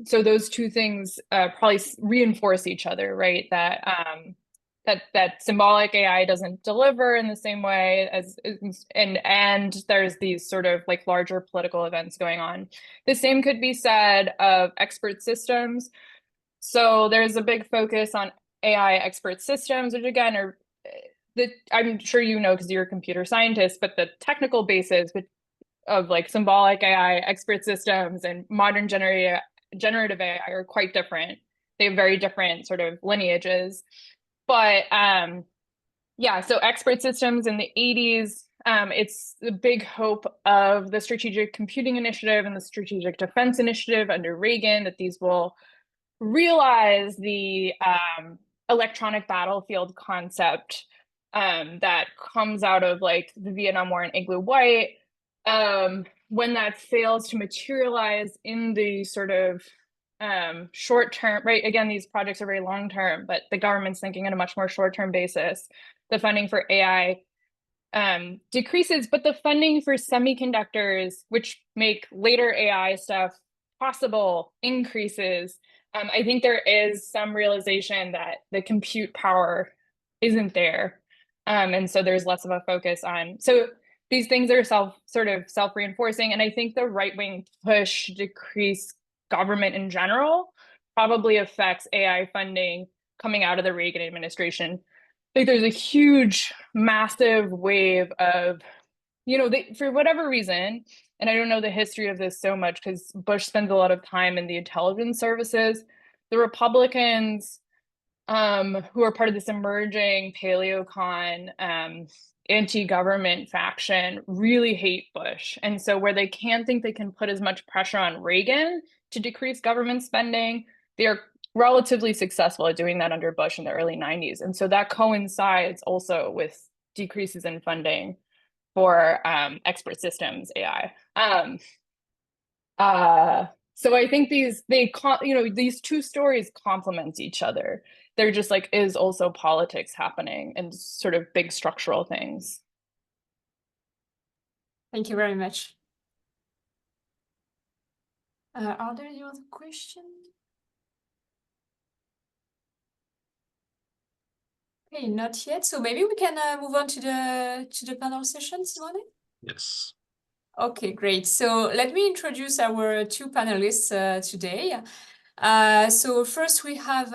so those two things probably reinforce each other, right? That symbolic AI doesn't deliver in the same way as and there's these sort of like larger political events going on. The same could be said of expert systems. So there's a big focus on AI expert systems, which again are I'm sure you know because you're a computer scientist, but the technical basis of like symbolic AI expert systems and modern generative AI are quite different. They have very different sort of lineages. But yeah, so expert systems in the 80s, it's the big hope of the Strategic Computing Initiative and the Strategic Defense Initiative under Reagan that these will realize the electronic battlefield concept that comes out of like the Vietnam War and Igloo White. When that fails to materialize in the sort of short term, right? Again, these projects are very long term, but the government's thinking on a much more short term basis. The funding for AI decreases, but the funding for semiconductors, which make later AI stuff possible, increases. I think there is some realization that the compute power isn't there. And so there's less of a focus on, so these things are self-reinforcing. And I think the right-wing push to decrease government in general probably affects AI funding coming out of the Reagan administration. I think there's a huge, massive wave of, you know, for whatever reason, and I don't know the history of this so much because Bush spends a lot of time in the intelligence services, the Republicans who are part of this emerging paleocon anti-government faction really hate Bush. And so where they can think they can put as much pressure on Reagan to decrease government spending, they are relatively successful at doing that under Bush in the early 90s. And so that coincides also with decreases in funding for expert systems AI. So I think these two stories complement each other. There just like is also politics happening and sort of big structural things. Thank you very much. Are there any other questions? Okay, not yet. So maybe we can move on to the panel session, Simone? Yes. Okay, great. So let me introduce our two panelists today. So first we have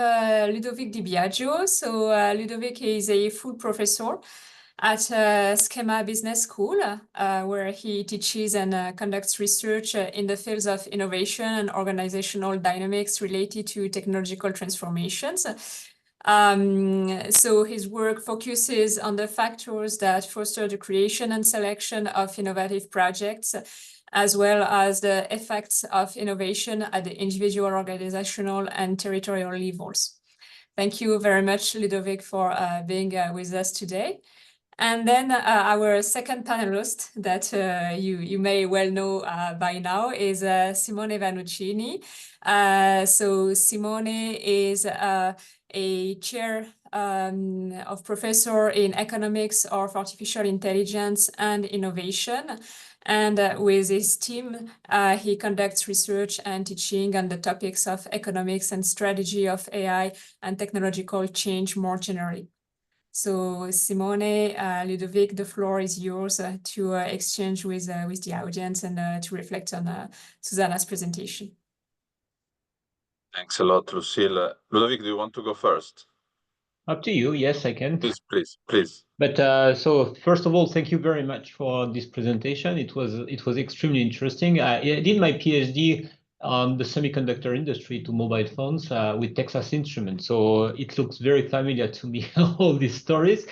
Ludovic Di Biagio. So Ludovic is a full professor at Schema Business School, where he teaches and conducts research in the fields of innovation and organizational dynamics related to technological transformations. So his work focuses on the factors that foster the creation and selection of innovative projects, as well as the effects of innovation at the individual, organizational, and territorial levels. Thank you very much, Ludovic, for being with us today. And then our second panelist that you may well know by now is Simone Vannuccini. So Simone is a chair of professor in economics of artificial intelligence and innovation. And with his team, he conducts research and teaching on the topics of economics and strategy of AI and technological change more generally. So Simone, Ludovic, the floor is yours to exchange with the audience and to reflect on Susannah's presentation. Thanks a lot, Lucille. Ludovic, do you want to go first? Up to you. Yes, I can. Please. But so first of all, thank you very much for this presentation. It was extremely interesting. I did my PhD on the semiconductor industry to mobile phones with Texas Instruments. So it looks very familiar to me, all these stories.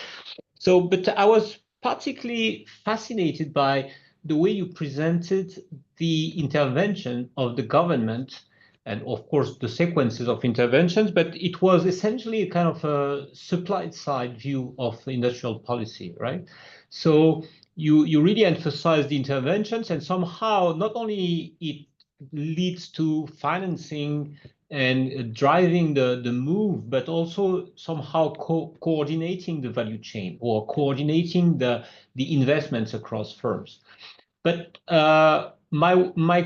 So, but I was particularly fascinated by the way you presented the intervention of the government and of course the sequences of interventions, but it was essentially a kind of a supply side view of industrial policy, right? So you really emphasize the interventions, and somehow not only it leads to financing and driving the move, but also somehow coordinating the value chain or coordinating the investments across firms. But my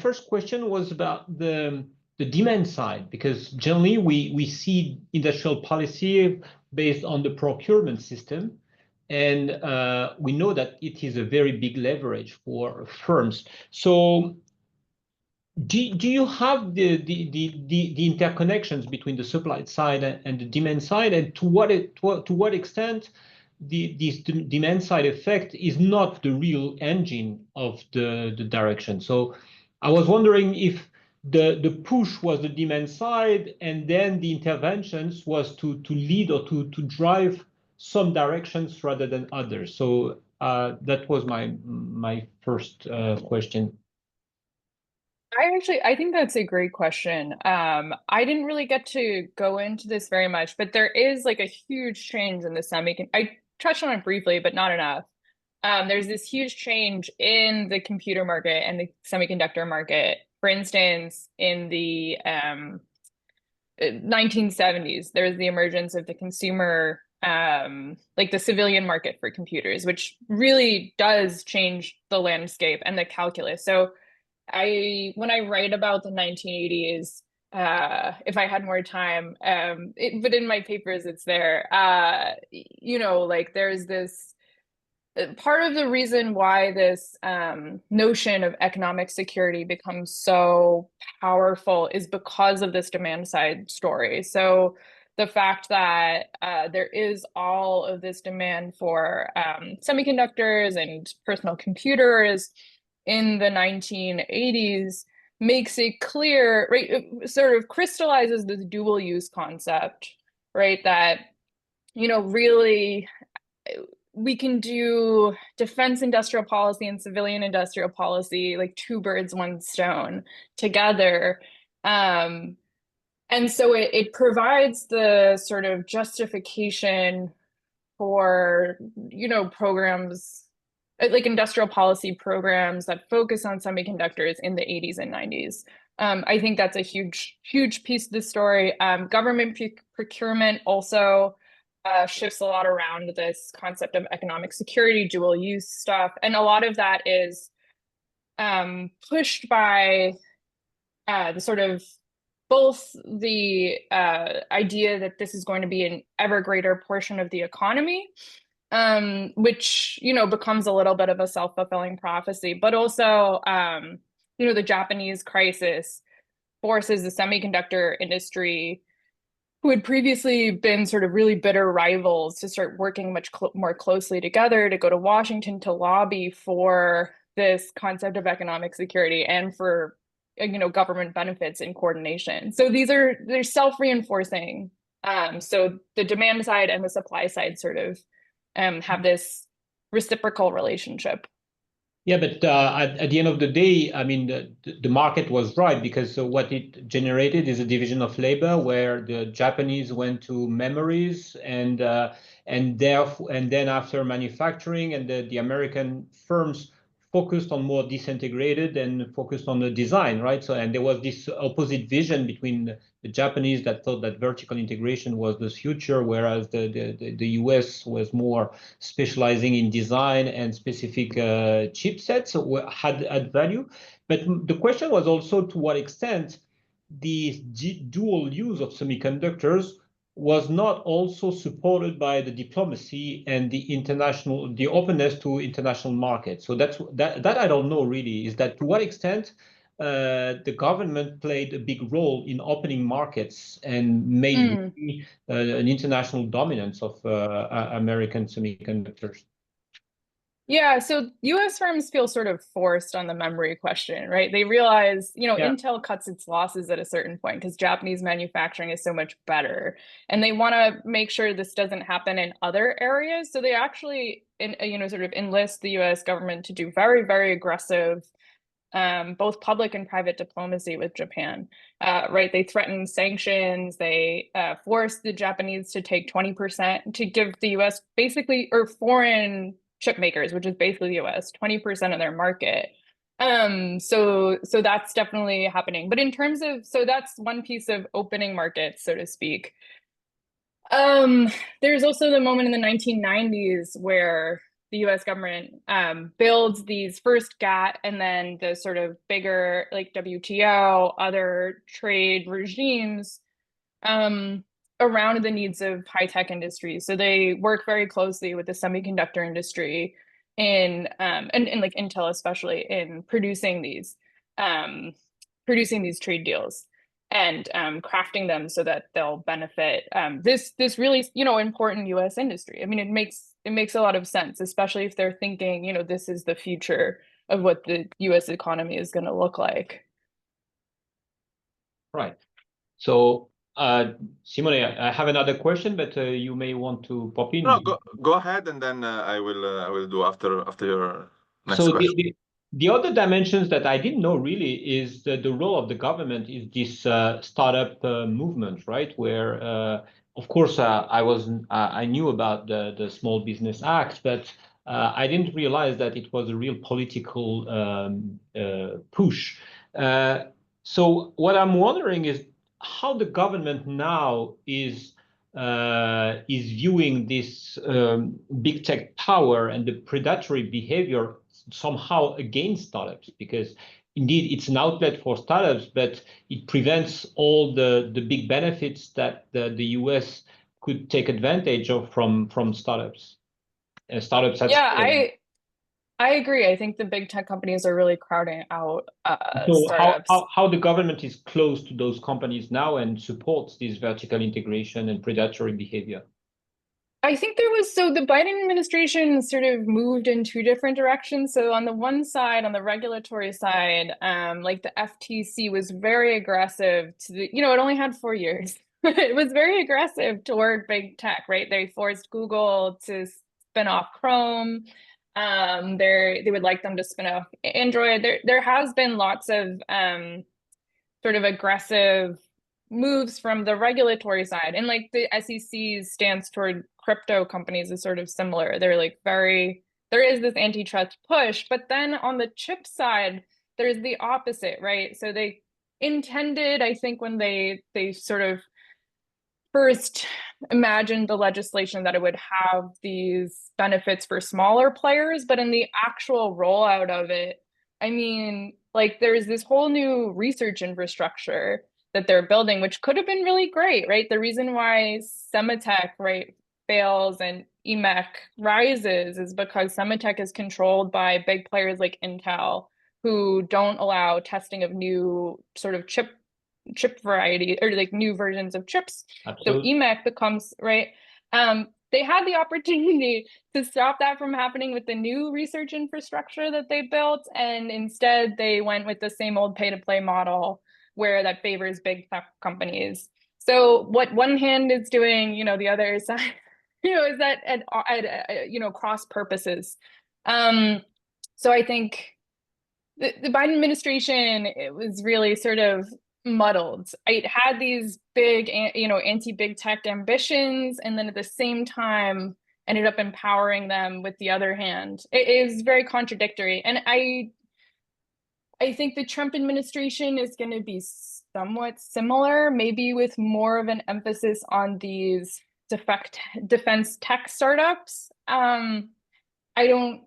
first question was about the demand side, because generally we see industrial policy based on the procurement system, and we know that it is a very big leverage for firms. So do you have the interconnections between the supply side and the demand side, and to what extent this demand side effect is not the real engine of the direction? So I was wondering if the push was the demand side, and then the interventions was to lead or to drive some directions rather than others. So that was my first question. I think that's a great question. I didn't really get to go into this very much, but there is like a huge change in the I touched on it briefly, but not enough. There's this huge change in the computer market and the semiconductor market. For instance, in the 1970s, there was the emergence of the consumer, like the civilian market for computers, which really does change the landscape and the calculus. So when I write about the 1980s, if I had more time, but in my papers, it's there, like there's this part of the reason why this notion of economic security becomes so powerful is because of this demand side story. So the fact that there is all of this demand for semiconductors and personal computers in the 1980s makes it clear, right? It sort of crystallizes this dual use concept, right? That, really we can do defense industrial policy and civilian industrial policy, like two birds, one stone together. And so it provides the sort of justification for, programs like industrial policy programs that focus on semiconductors in the 80s and 90s. I think that's a huge, huge piece of the story. Government procurement also shifts a lot around this concept of economic security, dual use stuff. And a lot of that is pushed by the sort of both the idea that this is going to be an ever greater portion of the economy, which, becomes a little bit of a self-fulfilling prophecy, but also, the Japanese crisis forces the semiconductor industry, who had previously been sort of really bitter rivals, to start working much more closely together, to go to Washington to lobby for this concept of economic security and for government benefits and coordination. So they're self-reinforcing. So the demand side and the supply side sort of have this reciprocal relationship. Yeah, but at the end of the day, I mean, the market was right, because what it generated is a division of labor where the Japanese went to memories and then after manufacturing, and the American firms focused on more disintegrated and focused on the design, right? So, and there was this opposite vision between the Japanese that thought that vertical integration was the future, whereas the US was more specializing in design and specific chipsets had value. But the question was also to what extent the dual use of semiconductors was not also supported by the diplomacy and the openness to international markets. So that I don't know really, is that to what extent the government played a big role in opening markets and made an international dominance of American semiconductors. Yeah, so US firms feel sort of forced on the memory question, right? They realize, Intel cuts its losses at a certain point because Japanese manufacturing is so much better. And they want to make sure this doesn't happen in other areas. So they actually, sort of enlist the US government to do very, very aggressive, both public and private diplomacy with Japan, right? They threaten sanctions. They force the Japanese to take 20%, to give the US basically, or foreign chip makers, which is basically the US, 20% of their market. So that's definitely happening. But in terms of, so that's one piece of opening markets, so to speak. There's also the moment in the 1990s where the US government builds these first GATT and then the sort of bigger like WTO, other trade regimes around the needs of high-tech industries. So they work very closely with the semiconductor industry and like Intel especially in producing these trade deals and crafting them so that they'll benefit this really important US industry. I mean, it makes a lot of sense, especially if they're thinking, this is the future of what the US economy is going to look like. Right. So Simone, I have another question, but you may want to pop in. No, go ahead, and then I will do after your next question. The other dimensions that I didn't know really is the role of the government is this startup movement, right? Where, of course, I knew about the Small Business Act, but I didn't realize that it was a real political push. So what I'm wondering is how the government now is viewing this big tech power and the predatory behavior somehow against startups, because indeed it's an outlet for startups, but it prevents all the big benefits that the US could take advantage of from startups. Startups. Yeah, I agree. I think the big tech companies are really crowding out startups. How the government is close to those companies now and supports this vertical integration and predatory behavior? I think so the Biden administration sort of moved in two different directions. So on the one side, on the regulatory side, like the FTC was very aggressive to it only had 4 years. It was very aggressive toward big tech, right? They forced Google to spin off Chrome. They would like them to spin off Android. There has been lots of sort of aggressive moves from the regulatory side, and like the SEC's stance toward crypto companies is sort of similar. They're like there is this antitrust push, but then on the chip side, there's the opposite, right? So they intended, I think, when they sort of first imagined the legislation that it would have these benefits for smaller players, but in the actual rollout of it, I mean, like there's this whole new research infrastructure that they're building, which could have been really great, right? The reason why Semitech, right, fails and EMEC rises is because Semitech is controlled by big players like Intel, who don't allow testing of new sort of chip chip variety or like new versions of chips. Absolutely. So EMEC becomes, right? They had the opportunity to stop that from happening with the new research infrastructure that they built. And instead they went with the same old pay to play model where that favors big tech companies. So what one hand is doing, the other side, is that at cross purposes. So I think the Biden administration, it was really sort of muddled. It had these big, anti-big tech ambitions, and then at the same time ended up empowering them with the other hand. It is very contradictory. And I think the Trump administration is going to be somewhat similar, maybe with more of an emphasis on these defense tech startups. I don't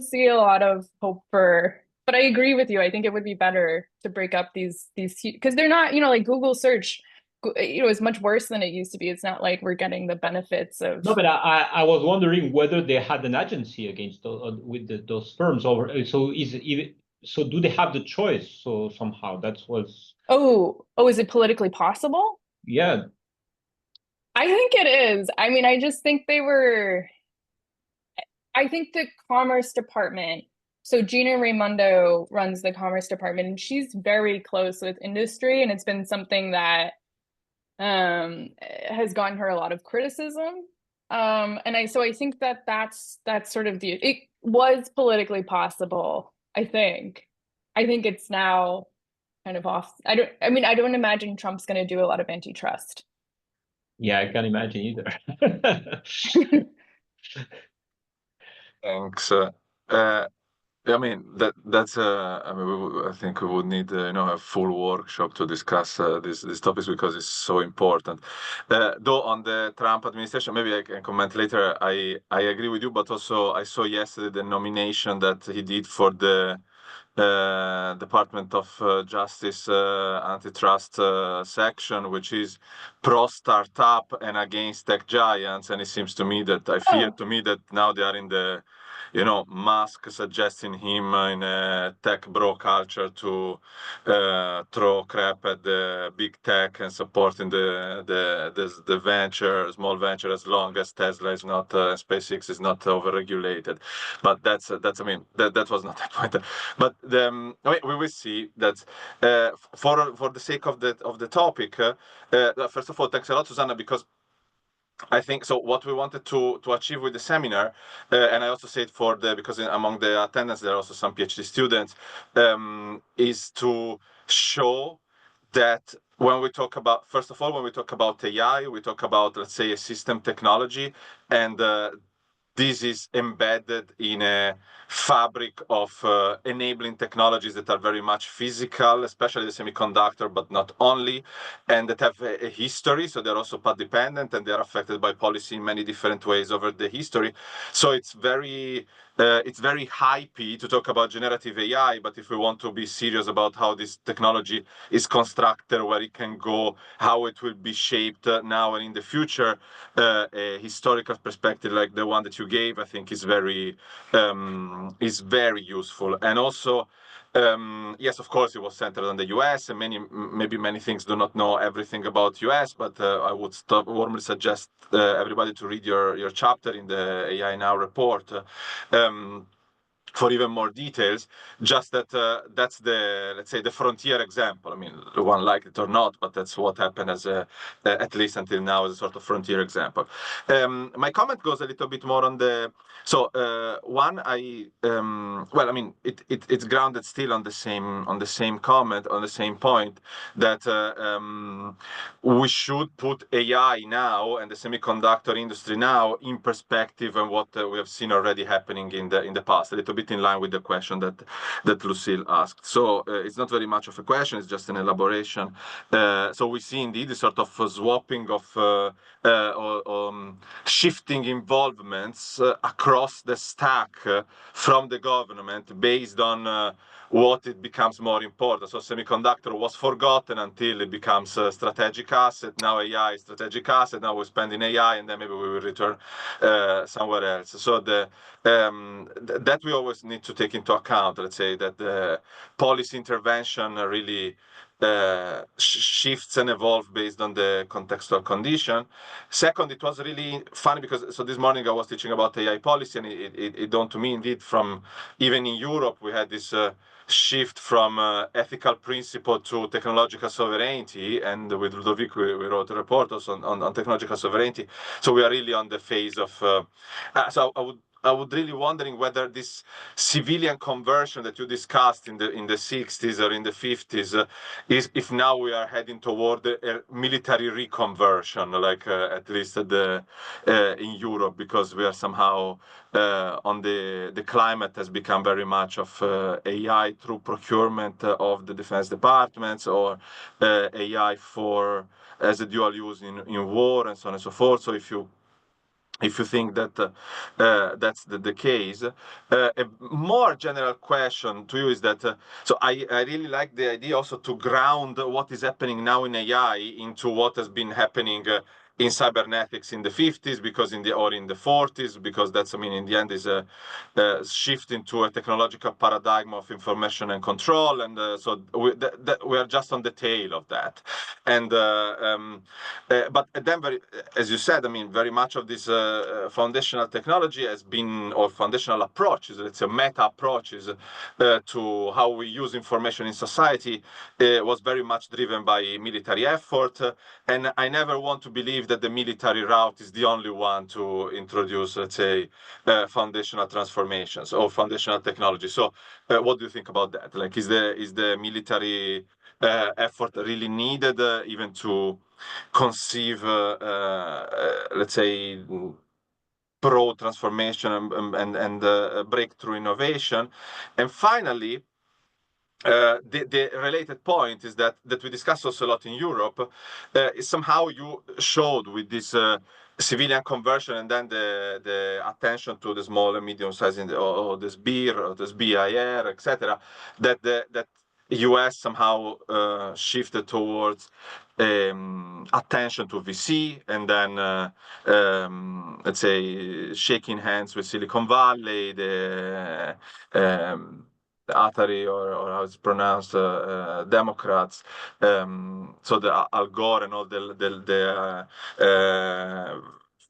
see a lot of hope for, but I agree with you. I think it would be better to break up these because they're not, like Google search, is much worse than it used to be. It's not like we're getting the benefits of. No, but I was wondering whether they had an agency against those firms, or so do they have the choice? So somehow that was. Oh, is it politically possible? Yeah, I think it is. I mean, I just think I think the Commerce Department, so Gina Raimondo runs the Commerce Department, and she's very close with industry, and it's been something that has gotten her a lot of criticism. And I think that's sort of it was politically possible, I think. I think it's now kind of off. I don't imagine Trump's going to do a lot of antitrust. Yeah, I can't imagine either. Thanks. I mean that's I think we would need a full workshop to discuss these topics because it's so important. Though on the Trump administration, maybe I can comment later. I agree with you, but also I saw yesterday the nomination that he did for the Department of Justice antitrust section, which is pro startup and against tech giants. And it seems to me that that now they are in the Musk suggesting him in a tech bro culture to throw crap at the big tech and supporting the small venture, as long as Tesla is not, SpaceX is not overregulated. But that was not the point. But we will see that for the sake of the topic. First of all, thanks a lot, Susannah, because I think so. What we wanted to achieve with the seminar, and I also say it because among the attendants there are also some PhD students, is to show that when we talk about, first of all, when we talk about AI, we talk about, let's say, a system technology, and this is embedded in a fabric of enabling technologies that are very much physical, especially the semiconductor, but not only, and that have a history. So they're also path dependent, and they're affected by policy in many different ways over the history. So it's very hypey to talk about generative AI, but if we want to be serious about how this technology is constructed, where it can go, how it will be shaped now and in the future, a historical perspective like the one that you gave, I think is very useful. And also, yes, of course, it was centered on the US, and maybe many things do not know everything about US, but I would warmly suggest everybody to read your chapter in the AI Now report for even more details. Just that that's let's say, the frontier example. I mean, one like it or not, but that's what happened as at least until now, as a sort of frontier example. My comment goes a little bit more on the. So one, it's grounded still on the same comment, on the same point, that we should put AI now and the semiconductor industry now in perspective and what we have seen already happening in the past. A little bit in line with the question that Lucille asked. So it's not very much of a question, it's just an elaboration. So we see indeed a sort of swapping of shifting involvements across the stack from the government based on what it becomes more important. So semiconductor was forgotten until it becomes a strategic asset. Now AI is strategic asset. Now we're spending AI, and then maybe we will return somewhere else. So that we always need to take into account, let's say, that the policy intervention really shifts and evolves based on the contextual condition. Second, it was really funny because, so this morning I was teaching about AI policy, and it dawned to me indeed from, even in Europe, we had this shift from ethical principle to technological sovereignty, and with Ludovic we wrote a report also on technological sovereignty. So we are really on the phase of, so I would really wondering whether this civilian conversion that you discussed in the 60s or in the 50s is if now we are heading toward a military reconversion, like at least at the in Europe, because we are somehow on the climate has become very much of AI through procurement of the defense departments, or AI for as a dual use in war, and so on and so forth. So if you think that that's the case, a more general question to you is that, so I really like the idea also to ground what is happening now in AI into what has been happening in cybernetics in the 50s, because or in the 40s, because that's, I mean, in the end is a shift into a technological paradigm of information and control, and so we are just on the tail of that. And but then, as you said, I mean, very much of this foundational technology has been, or foundational approaches, let's say meta approaches to how we use information in society, was very much driven by military effort, and I never want to believe that the military route is the only one to introduce, let's say, foundational transformations or foundational technology. So what do you think about that? Like, is the military effort really needed even to conceive, let's say, pro-transformation and breakthrough innovation? And finally, the related point is that we discussed also a lot in Europe, is somehow you showed with this civilian conversion, and then the attention to the small and medium size, or the SBIR, or the SBIR, etc., that US somehow shifted towards attention to VC, and then let's say shaking hands with Silicon Valley, the Atari, or how it's pronounced, Democrats, so the Al Gore and all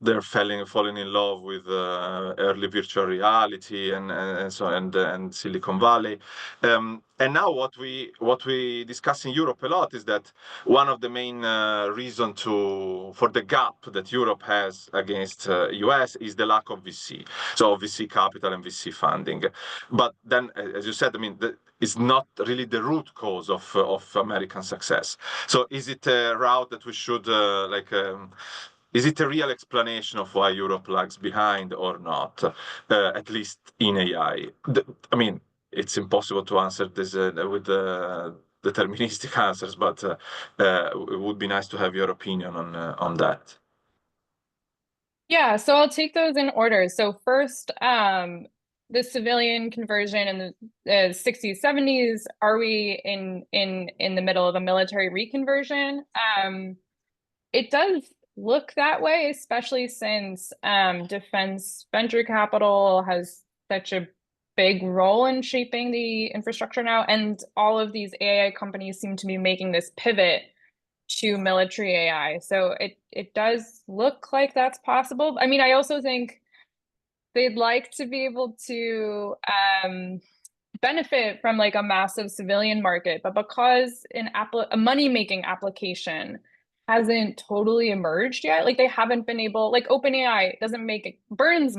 they're falling in love with early virtual reality and so and Silicon Valley, and now what we discuss in Europe a lot is that one of the main reason for the gap that Europe has against US is the lack of VC, so VC capital and VC funding. But then, as you said, I mean, it's not really the root cause of American success. So is it a route that we should is it a real explanation of why Europe lags behind or not, at least in AI? I mean, it's impossible to answer this with deterministic answers, but it would be nice to have your opinion on that. Yeah, so I'll take those in order. So first, the civilian conversion in the 60s, 70s, are we in the middle of a military reconversion? It does look that way, especially since defense venture capital has such a big role in shaping the infrastructure now, and all of these AI companies seem to be making this pivot to military AI. So it does look like that's possible. I mean, I also think they'd like to be able to benefit from like a massive civilian market, but because a money-making application hasn't totally emerged yet, like they haven't been able, like OpenAI doesn't burns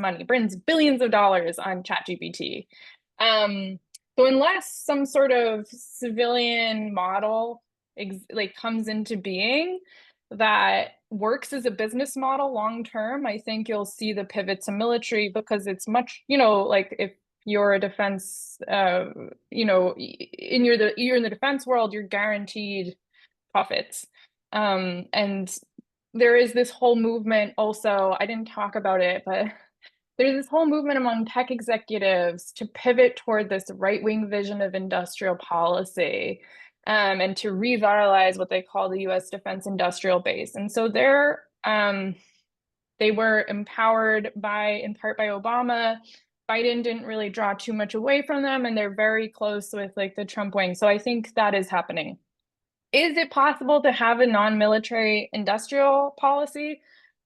billions of dollars on ChatGPT. So unless some sort of civilian model comes into being that works as a business model long term, I think you'll see the pivot to military, because it's much, like if you're a defense, you're in the defense world, you're guaranteed profits. And there is this whole movement also, I didn't talk about it, but there's this whole movement among tech executives to pivot toward this right-wing vision of industrial policy, and to revitalize what they call the US defense industrial base. And so they were empowered in part by Obama Biden didn't really draw too much away from them, and they're very close with like the Trump wing. So I think that is happening. Is it possible to have a non-military industrial policy?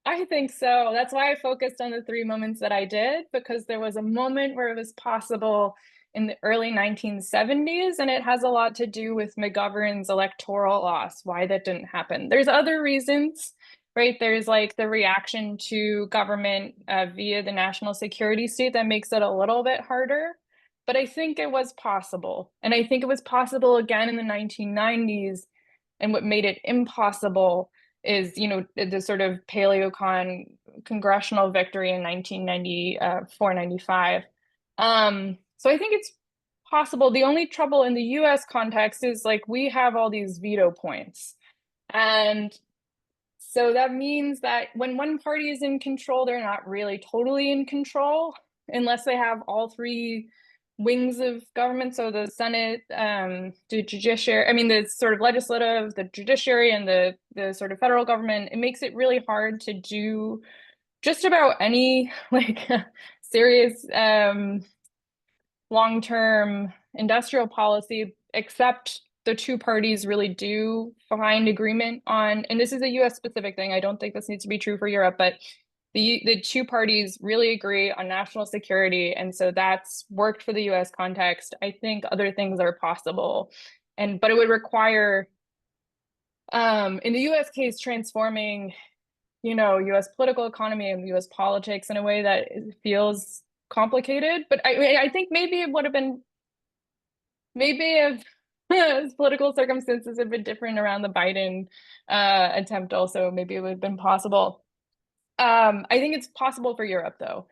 I think so. That's why I focused on the 3 moments that I did, because there was a moment where it was possible in the early 1970s, and it has a lot to do with McGovern's electoral loss, why that didn't happen. There's other reasons, right? There's like the reaction to government via the national security state that makes it a little bit harder. But I think it was possible. And I think it was possible again in the 1990s. And what made it impossible is, you know, the sort of paleocon congressional victory in 1994-95. So I think it's possible. The only trouble in the US context is like we have all these veto points. And so that means that when one party is in control, they're not really totally in control unless they have all 3 wings of government. So the Senate, the judiciary, I mean, the sort of legislative, the judiciary, and the sort of federal government. It makes it really hard to do just about any like serious long-term industrial policy, except the 2 parties really do find agreement on, and this is a US specific thing, I don't think this needs to be true for Europe, but the 2 parties really agree on national security, and so that's worked for the US context. I think other things are possible, but it would require, in the US case, transforming, you know, US political economy and US politics in a way that feels complicated. But I think maybe it would have been, maybe if political circumstances had been different around the Biden attempt also, maybe it would have been possible. I think it's possible for Europe, though.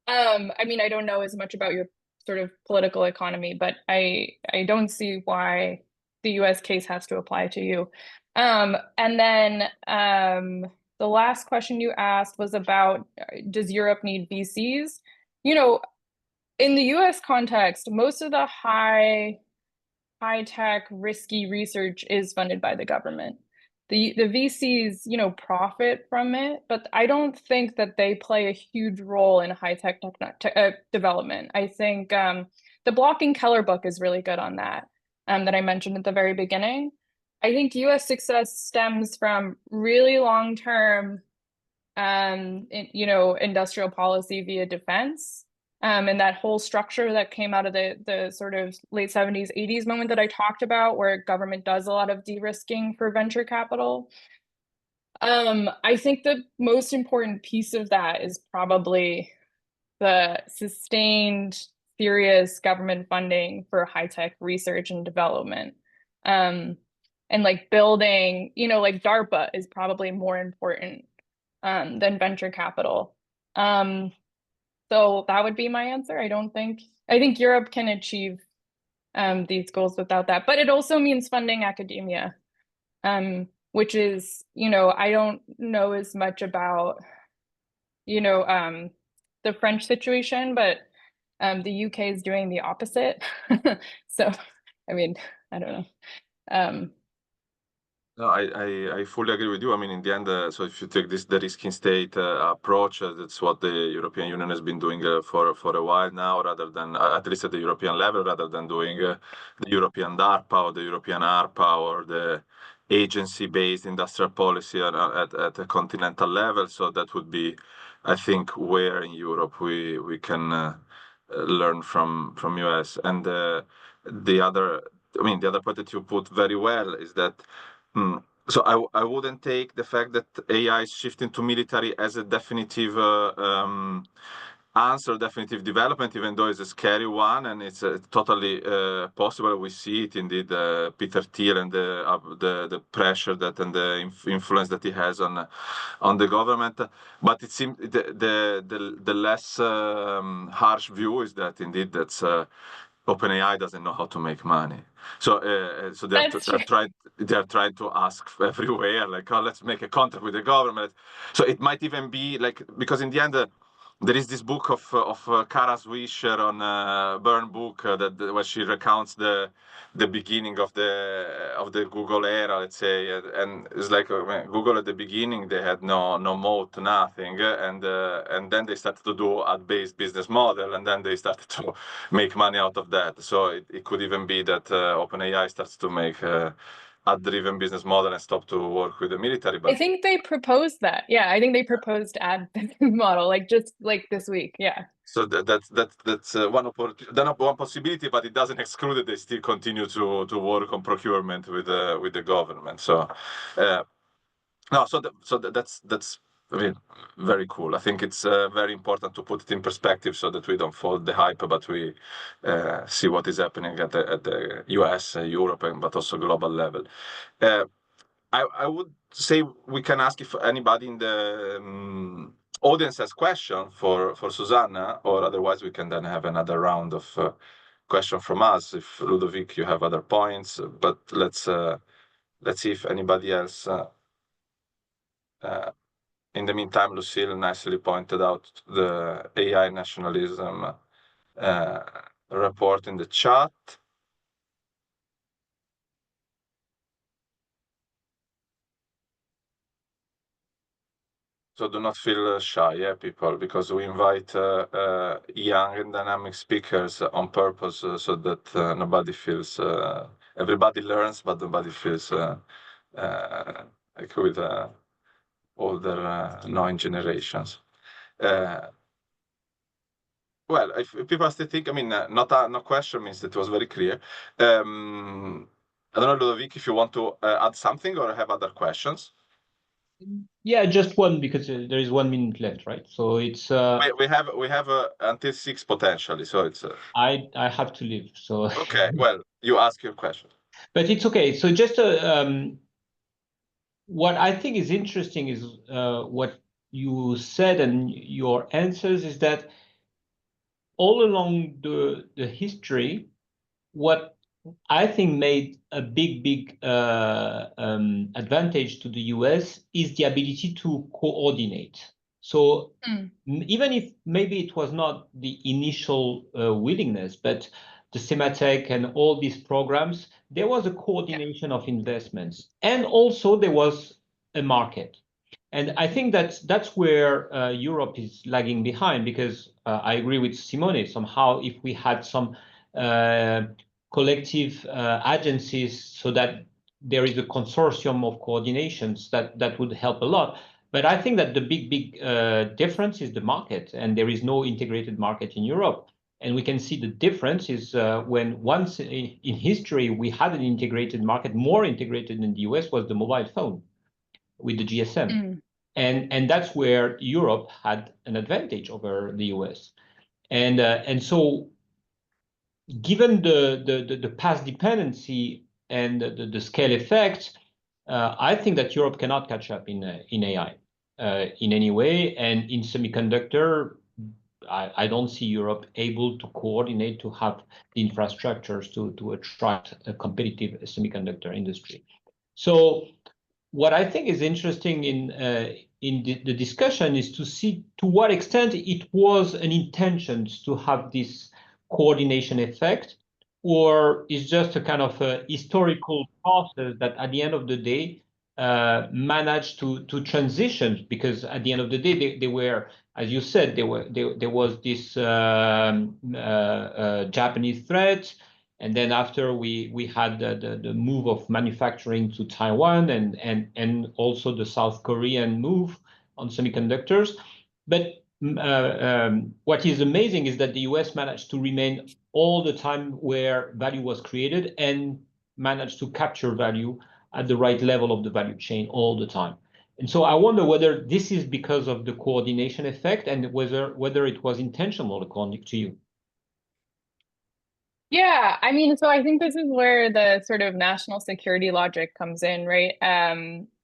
I mean, I don't know as much about your sort of political economy, but I don't see why the US case has to apply to you. And then the last question you asked was about, does Europe need VCs? You know, in the US context, most of the high-tech, risky research is funded by the government. The VCs, you know, profit from it, but I don't think that they play a huge role in high-tech development. I think the Block-Keller book is really good on that, that I mentioned at the very beginning. I think US success stems from really long-term, you know, industrial policy via defense. And that whole structure that came out of the sort of late 70s, 80s moment that I talked about, where government does a lot of de-risking for venture capital. I think the most important piece of that is probably the sustained, serious government funding for high-tech research and development. And like building, you know, like DARPA is probably more important than venture capital. So that would be my answer. I think Europe can achieve these goals without that, but it also means funding academia, which is, you know, I don't know as much about, you know, the French situation, but the UK is doing the opposite. So, I mean, I don't know. No, I fully agree with you. I mean, in the end, so if you take the risking state approach, that's what the European Union has been doing for a while now, rather than, at least at the European level, rather than doing the European DARPA or the European ARPA or the agency-based industrial policy at a continental level. So that would be, I think, where in Europe we can learn from US. And the other point that you put very well is that, so I wouldn't take the fact that AI is shifting to military as a definitive answer, definitive development, even though it's a scary one, and it's totally possible. We see it indeed, Peter Thiel, and the pressure that and the influence that he has on the government. But it seems the less harsh view is that indeed that's OpenAI doesn't know how to make money. So they're trying to ask everywhere, like, oh, let's make a contract with the government. So it might even be like, because in the end, there is this book of Kara Swisher on Burn book where she recounts the beginning of the Google era, let's say, and it's like Google at the beginning they had no moat, nothing, and then they started to do ad-based business model, and then they started to make money out of that. So it could even be that OpenAI starts to make ad-driven business model and stop to work with the military. But I think they proposed that. Yeah, I think they proposed ad model like just like this week. Yeah. So that's one possibility, but it doesn't exclude that they still continue to work on procurement with the government. So no, that's I mean, very cool. I think it's very important to put it in perspective so that we don't fall the hype, but we see what is happening at the US, Europe, but also global level. I would say we can ask if anybody in the audience has question for Susannah, or otherwise we can then have another round of question from us. If Ludovic, you have other points, but let's see if anybody else. In the meantime, Lucille nicely pointed out the AI nationalism report in the chat. So do not feel shy, yeah, people, because we invite young and dynamic speakers on purpose so that nobody feels, everybody learns, but nobody feels like with older, knowing generations. Well, if people still think, I mean, no question means that it was very clear. I don't know, Ludovic, if you want to add something or have other questions. Yeah, just one, because there is 1 minute left, right? So it's we have until 6 potentially, so it's I have to leave, so okay. Well, you ask your question, but it's okay. So just what I think is interesting is what you said and your answers is that all along the history, what I think made a big advantage to the US is the ability to coordinate. So even if maybe it was not the initial willingness, but the Sematech and all these programs, there was a coordination of investments, and also there was a market. And I think that's where Europe is lagging behind, because I agree with Simone. Somehow, if we had some collective agencies so that there is a consortium of coordinations, that would help a lot. But I think that the big difference is the market, and there is no integrated market in Europe. And we can see the difference is when once in history we had an integrated market, more integrated than the US, was the mobile phone with the GSM. And that's where Europe had an advantage over the US. And so given the past dependency and the scale effect, I think that Europe cannot catch up in AI in any way. And in semiconductor, I don't see Europe able to coordinate to have the infrastructures to attract a competitive semiconductor industry. So what I think is interesting in the discussion is to see to what extent it was an intention to have this coordination effect, or is just a kind of a historical process that at the end of the day managed to transition, because at the end of the day they were, as you said, there was this Japanese threat, and then after we had the move of manufacturing to Taiwan, and also the South Korean move on semiconductors. But what is amazing is that the US managed to remain all the time where value was created, and managed to capture value at the right level of the value chain all the time. And so I wonder whether this is because of the coordination effect, and whether it was intentional, according to you. Yeah, I mean, so I think this is where the sort of national security logic comes in, right?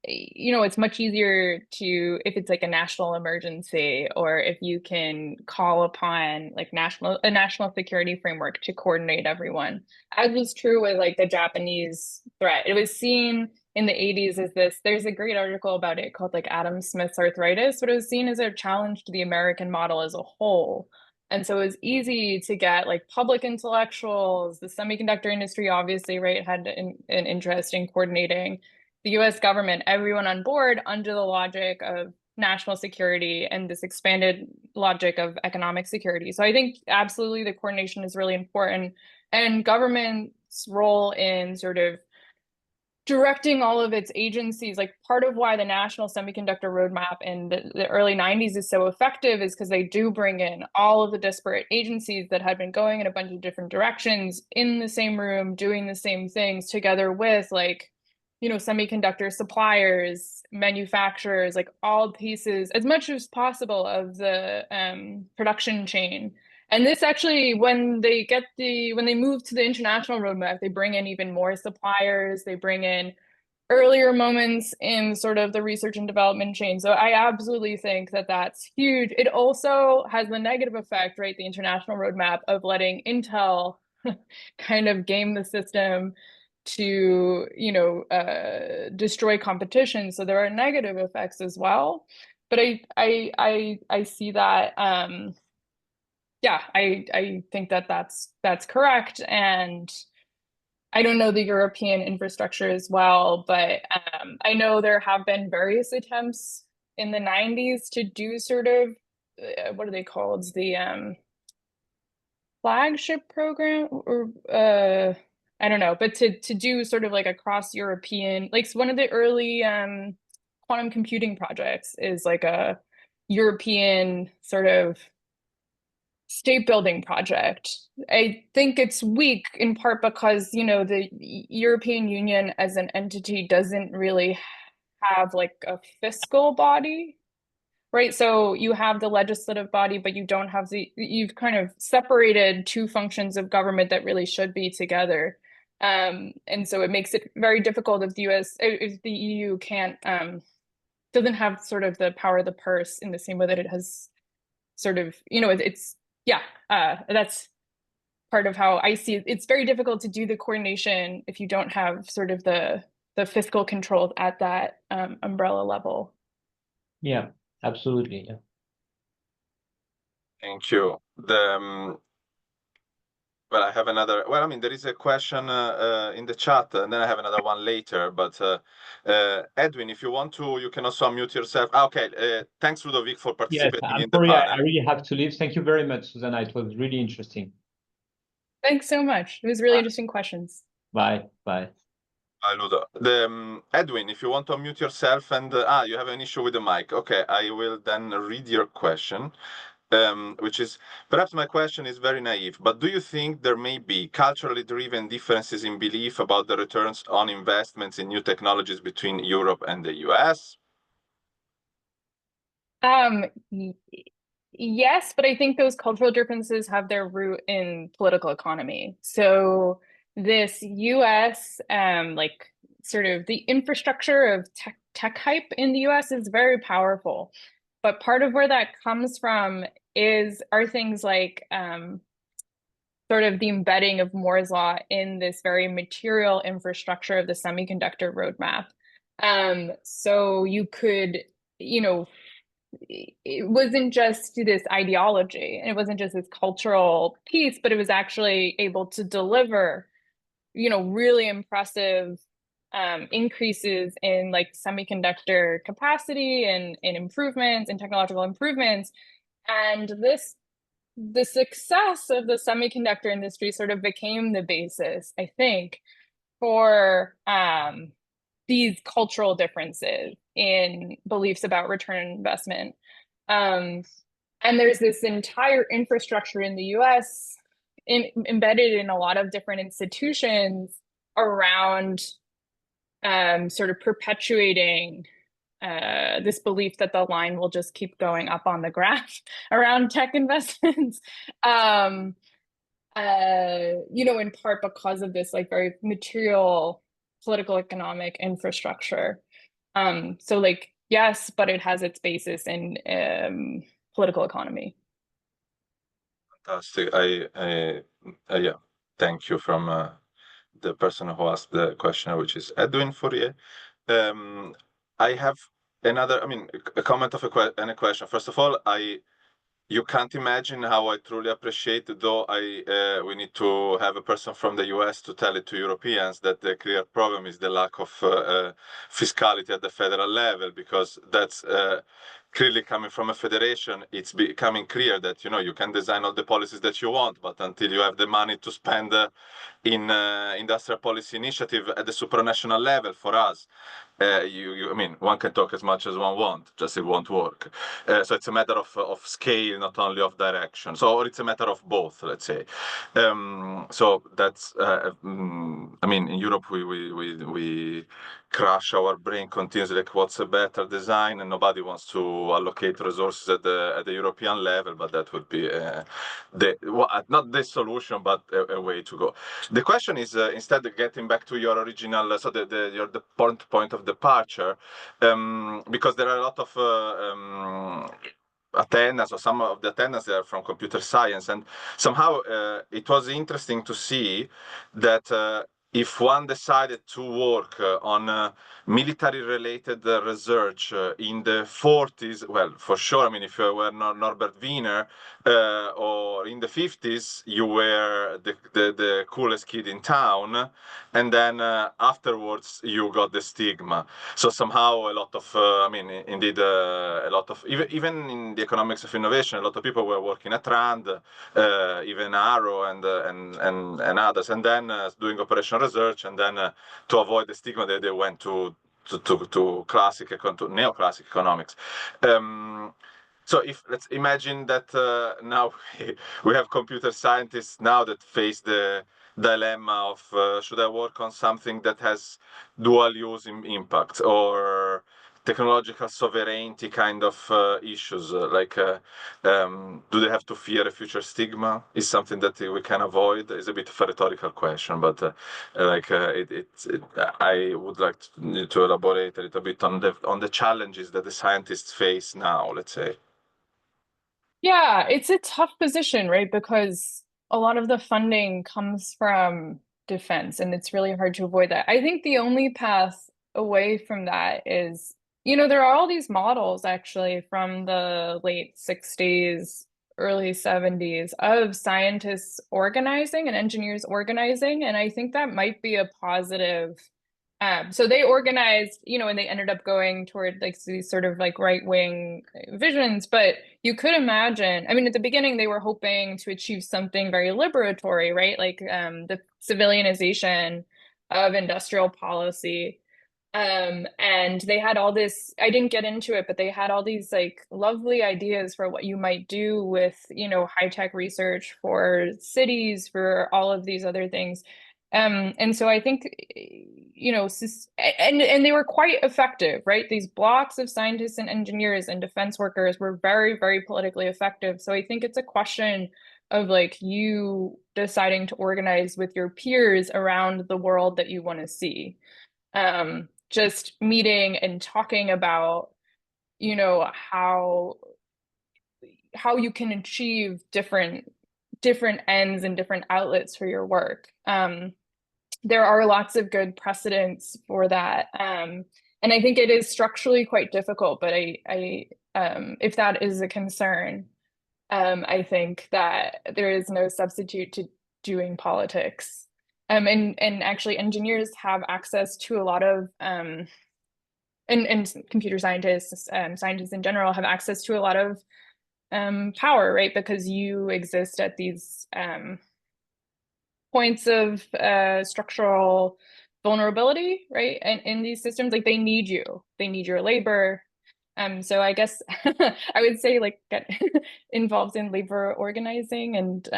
You know, it's much easier to, if it's like a national emergency, or if you can call upon like a national security framework to coordinate everyone. As was true with like the Japanese threat. It was seen in the 80s is this, there's a great article about it called like Adam Smith's arthritis, but it was seen as a challenge to the American model as a whole. And so it was easy to get like public intellectuals, the semiconductor industry, obviously, right, had an interest in coordinating the US government, everyone on board under the logic of national security and this expanded logic of economic security. So I think absolutely the coordination is really important, and government's role in sort of directing all of its agencies, like part of why the National Semiconductor Roadmap in the early 90s is so effective is because they do bring in all of the disparate agencies that had been going in a bunch of different directions in the same room, doing the same things together with like, you know, semiconductor suppliers, manufacturers, like all pieces, as much as possible of the production chain. And this actually, when they move to the international roadmap, they bring in even more suppliers, they bring in earlier moments in sort of the research and development chain. So I absolutely think that that's huge. It also has the negative effect, right? The international roadmap of letting Intel kind of game the system to, you know, destroy competition. So there are negative effects as well. But I see that, yeah, I think that that's correct. And I don't know the European infrastructure as well, but I know there have been various attempts in the 90s to do sort of, what are they called? The flagship program, or I don't know, but to do sort of like a cross-European, like one of the early quantum computing projects is like a European sort of state building project. I think it's weak in part because, you know, the European Union as an entity doesn't really have like a fiscal body, right? So you have the legislative body, but you don't have you've kind of separated two functions of government that really should be together. And so it makes it very difficult if if the EU doesn't have sort of the power of the purse in the same way that it has sort of, you know, that's part of how I see it. It's very difficult to do the coordination if you don't have sort of the fiscal control at that umbrella level. Yeah, absolutely. Yeah. Thank you. Well, I have another. Well, I mean, there is a question in the chat, and then I have another one later. But Edwin, if you want to, you can also unmute yourself. Okay. Thanks, Ludovic, for participating in the sorry, panel. I really have to leave. Thank you very much, Susannah. It was really interesting. Thanks so much. It was really interesting questions. Bye. Bye. Hi, Ludo. Edwin, if you want to unmute yourself, and you have an issue with the mic. Okay, I will then read your question. Which is, perhaps my question is very naive, but do you think there may be culturally driven differences in belief about the returns on investments in new technologies between Europe and the US? Yes, but I think those cultural differences have their root in political economy. So this US, like sort of the infrastructure of tech hype in the US is very powerful. But part of where that comes from are things like sort of the embedding of Moore's law in this very material infrastructure of the semiconductor roadmap. So you could, you know, it wasn't just this ideology, and it wasn't just this cultural piece, but it was actually able to deliver, you know, really impressive increases in like semiconductor capacity and improvements and technological improvements. And the success of the semiconductor industry sort of became the basis, I think, for these cultural differences in beliefs about return on investment. And there's this entire infrastructure in the US embedded in a lot of different institutions around sort of perpetuating this belief that the line will just keep going up on the graph around tech investments, you know, in part because of this like very material political economic infrastructure. So like, yes, but it has its basis in political economy. Fantastic. Yeah, thank you from the person who asked the question, which is Edwin Fourier. I have another, a comment of and a question. First of all, you can't imagine how I truly appreciate, though we need to have a person from the US to tell it to Europeans, that the clear problem is the lack of fiscality at the federal level, because that's clearly coming from a federation. It's becoming clear that, you can design all the policies that you want, but until you have the money to spend in industrial policy initiative at the supranational level, for us, one can talk as much as one wants, just it won't work. So it's a matter of scale, not only of direction. So, or it's a matter of both, let's say. So that's, in Europe, we crash our brain continuously, like what's a better design, and nobody wants to allocate resources at the European level, but that would be not the solution, but a way to go. The question is, instead of getting back to your original, so the point of departure, because there are a lot of attendants, or some of the attendants are from computer science, and somehow it was interesting to see that if one decided to work on military-related research in the 40s, well, for sure, if you were Norbert Wiener, or in the 50s, you were the coolest kid in town, and then afterwards you got the stigma. So somehow a lot of, indeed, a lot of, even in the economics of innovation, a lot of people were working at Rand, even Arrow and others, and then doing operational research, and then to avoid the stigma, they went to neoclassic economics. So let's imagine that now we have computer scientists now that face the dilemma of should I work on something that has dual use impact, or technological sovereignty kind of issues, do they have to fear a future stigma? Is something that we can avoid? It's a bit of a rhetorical question, but I would like to elaborate a little bit on the challenges that the scientists face now, let's say. Yeah, it's a tough position, right? Because a lot of the funding comes from defense, and it's really hard to avoid that. I think the only path away from that is, there are all these models actually from the late 60s, early 70s of scientists organizing and engineers organizing, and I think that might be a positive. So they organized, and they ended up going toward these sort of right-wing visions. But you could imagine, at the beginning, they were hoping to achieve something very liberatory, right? The civilianization of industrial policy. And they had all this, I didn't get into it, but they had all these lovely ideas for what you might do with, high-tech research for cities, for all of these other things. And so I think, and they were quite effective, right? These blocks of scientists and engineers and defense workers were very, very politically effective. So I think it's a question of you deciding to organize with your peers around the world that you want to see. Just meeting and talking about, how you can achieve different ends and different outlets for your work. There are lots of good precedents for that. And I think it is structurally quite difficult, but I if that is a concern, I think that there is no substitute to doing politics. And actually engineers have access to a lot of, and computer scientists, scientists in general have access to a lot of power, right? Because you exist at these points of structural vulnerability, right? And in these systems, they need you. They need your labor. So I guess I would say get involved in labor organizing and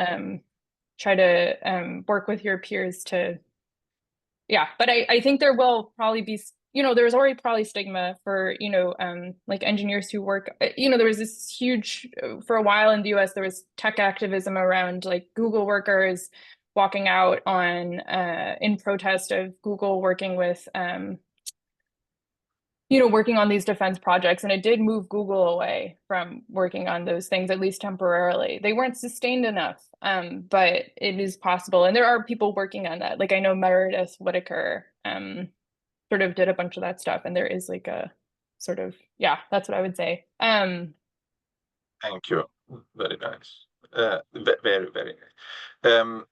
try to work with your peers to, but I think there will probably be, there's already probably stigma for, engineers who work, there was this huge, for a while in the US, there was tech activism around Google workers walking out on in protest of Google working with, working on these defense projects. And it did move Google away from working on those things, at least temporarily. They weren't sustained enough, but it is possible. And there are people working on that. I know Meredith Whittaker sort of did a bunch of that stuff, and there is like a sort of, yeah, that's what I would say. Thank you. Very nice. Very, very nice.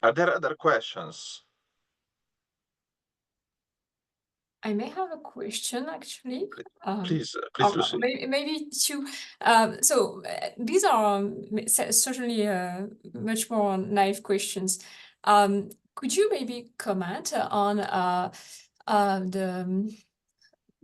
Are there other questions? I may have a question, actually. Please, Lucy. Maybe two. So these are certainly much more naive questions. Could you maybe comment on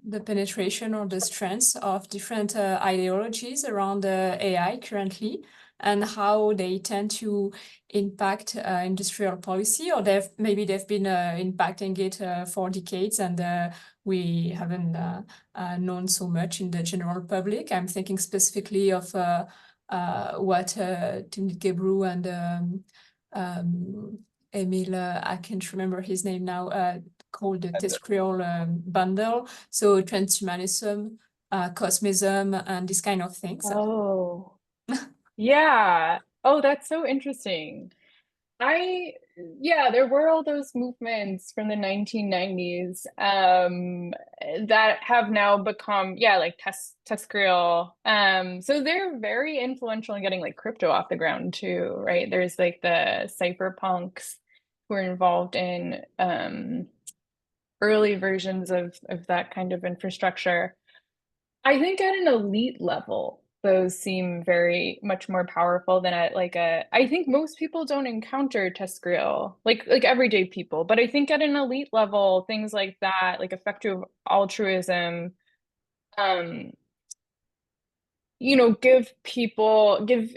the penetration or the strengths of different ideologies around AI currently, and how they tend to impact industrial policy, or maybe they've been impacting it for decades and we haven't known so much in the general public? I'm thinking specifically of what Timnit Gebru and Emil, I can't remember his name now, called the TESCREAL bundle. So transhumanism, cosmism, and this kind of things. Oh, yeah. Oh, that's so interesting. Yeah, there were all those movements from the 1990s that have now become, yeah, like TESCREAL. So they're very influential in getting like crypto off the ground too, right? There's like the cypherpunks who are involved in early versions of that kind of infrastructure. I think at an elite level, those seem very much more powerful than at like I think most people don't encounter TESCREAL, like everyday people, but I think at an elite level, things like that, like effective altruism, you know, give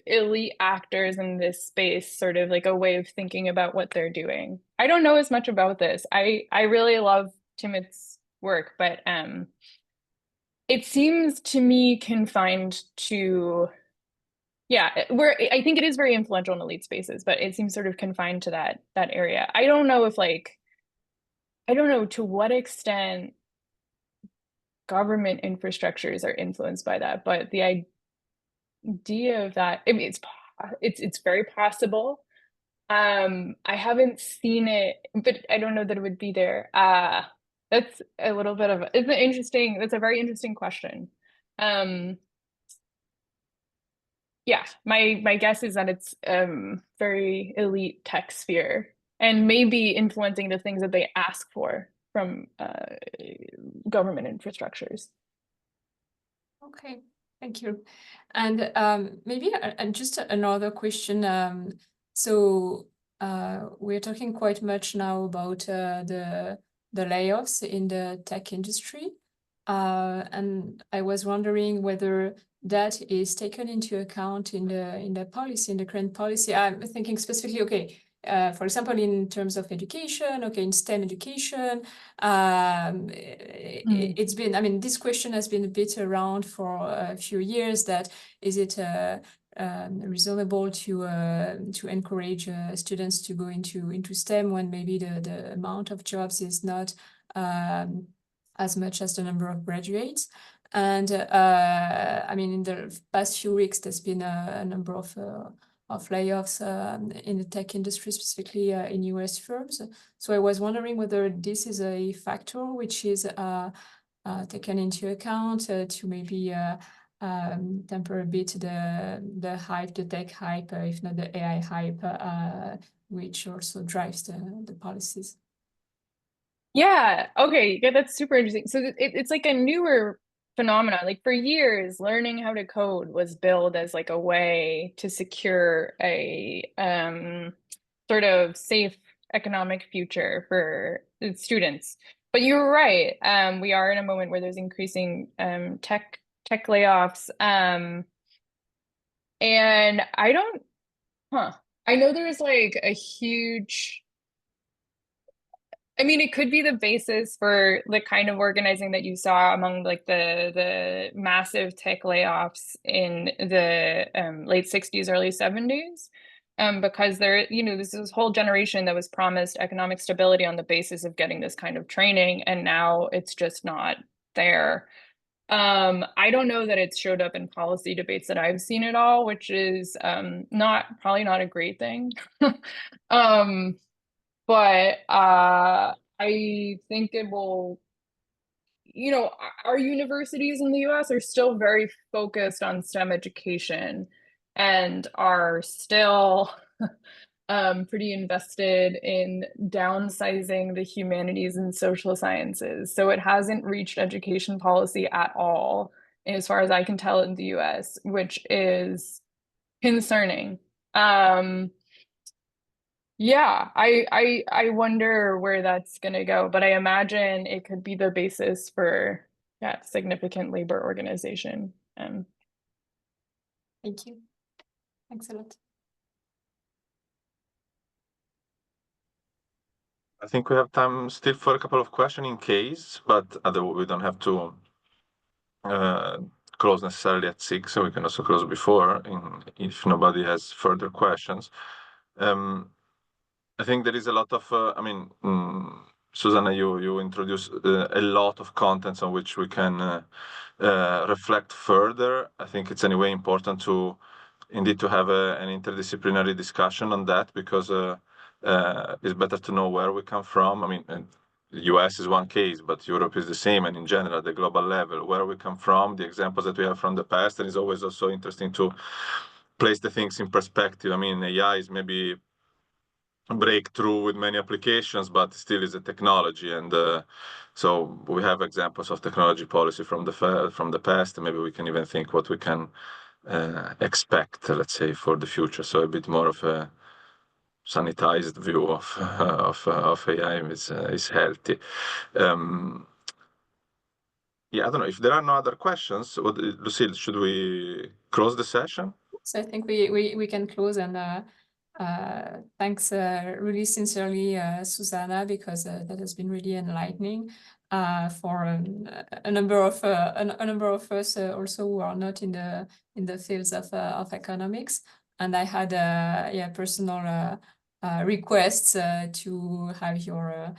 elite actors in this space sort of like a way of thinking about what they're doing. I don't know as much about this. I really love Timot's work, but it seems to me confined to, yeah, I think it is very influential in elite spaces, but it seems sort of confined to that area. I don't know if like, I don't know to what extent government infrastructures are influenced by that, but the idea of that, I mean, it's very possible. I haven't seen it, but I don't know that it would be there. That's a little bit of that's a very interesting question. Yeah, my guess is that it's very elite tech sphere and maybe influencing the things that they ask for from government infrastructures. Okay, thank you. And maybe just another question. So we're talking quite much now about the layoffs in the tech industry. And I was wondering whether that is taken into account in the policy, in the current policy. I'm thinking specifically, okay, for example, in terms of education, okay, in STEM education, it's been, I mean, this question has been a bit around for a few years, that is it reasonable to encourage students to go into STEM when maybe the amount of jobs is not as much as the number of graduates. And I mean, in the past few weeks, there's been a number of layoffs in the tech industry, specifically in US firms. So I was wondering whether this is a factor which is taken into account to maybe temper a bit the hype, the tech hype, if not the AI hype, which also drives the policies. Yeah, okay, yeah, that's super interesting. So it's like a newer phenomena. Like for years, learning how to code was billed as like a way to secure a sort of safe economic future for students. But you're right. We are in a moment where there's increasing tech layoffs. And I know there's like a huge, I mean, it could be the basis for the kind of organizing that you saw among like the massive tech layoffs in the late 60s, early 70s, because there, you know, this whole generation that was promised economic stability on the basis of getting this kind of training, and now it's just not there. I don't know that it's showed up in policy debates that I've seen at all, which is probably not a great thing. But I I think it will, you know, our universities in the US are still very focused on STEM education and are still pretty invested in downsizing the humanities and social sciences. So it hasn't reached education policy at all, as far as I can tell, in the US, which is concerning. Yeah, I wonder where that's gonna go, but I imagine it could be the basis for significant labor organization. Thank you. Thanks a lot. I think we have time still for a couple of questions in case, but otherwise we don't have to close necessarily at 6, so we can also close before if nobody has further questions. I think there is a lot of, Susannah, you introduced a lot of contents on which we can reflect further. I think it's anyway important to indeed to have an interdisciplinary discussion on that, because it's better to know where we come from. I mean, the US is one case, but Europe is the same, and in general, the global level, where we come from, the examples that we have from the past, and it's always also interesting to place the things in perspective. I mean, AI is maybe breakthrough with many applications, but still is a technology, and so we have examples of technology policy from the past, and maybe we can even think what we can expect, let's say, for the future. So a bit more of a sanitized view of AI is healthy. Yeah, I don't know if there are no other questions. Lucille, should we close the session? So I think we can close, and thanks really sincerely, Susannah, because that has been really enlightening for a number of us also who are not in the fields of economics. And I had personal requests to have your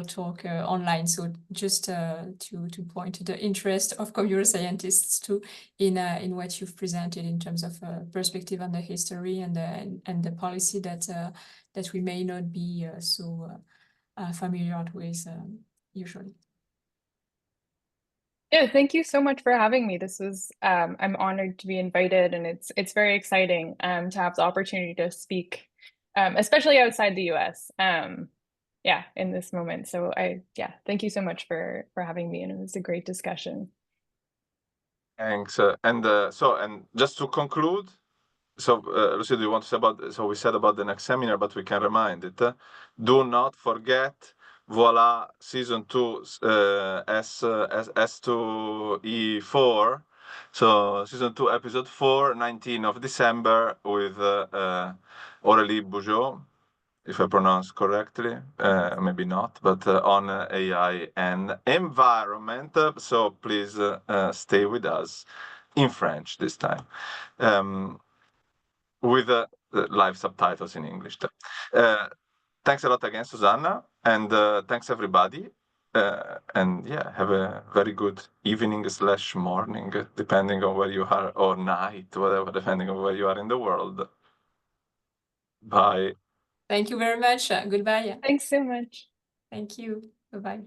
talk online. So just to point to the interest of computer scientists too in what you've presented in terms of perspective on the history and the policy that we may not be so familiar with usually. Yeah, thank you so much for having me. This was I'm honored to be invited, and it's very exciting to have the opportunity to speak, especially outside the US. In this moment. So thank you so much for having me, and it was a great discussion. Thanks. And just to conclude, so Lucy, do you want to say about? So we said about the next seminar, but we can remind it. Do not forget. VOILA season 2 S02E03. So season 2 episode 4, 19th of December, with Aurélie Bougeot, if I pronounce correctly, maybe not, but on AI and environment. So please stay with us in French this time, with live subtitles in English. Thanks a lot again, Susannah, and thanks everybody. And have a very good evening/morning, depending on where you are, or night, whatever, depending on where you are in the world. Bye. Thank you very much. Goodbye. Thanks so much. Thank you. Bye-bye.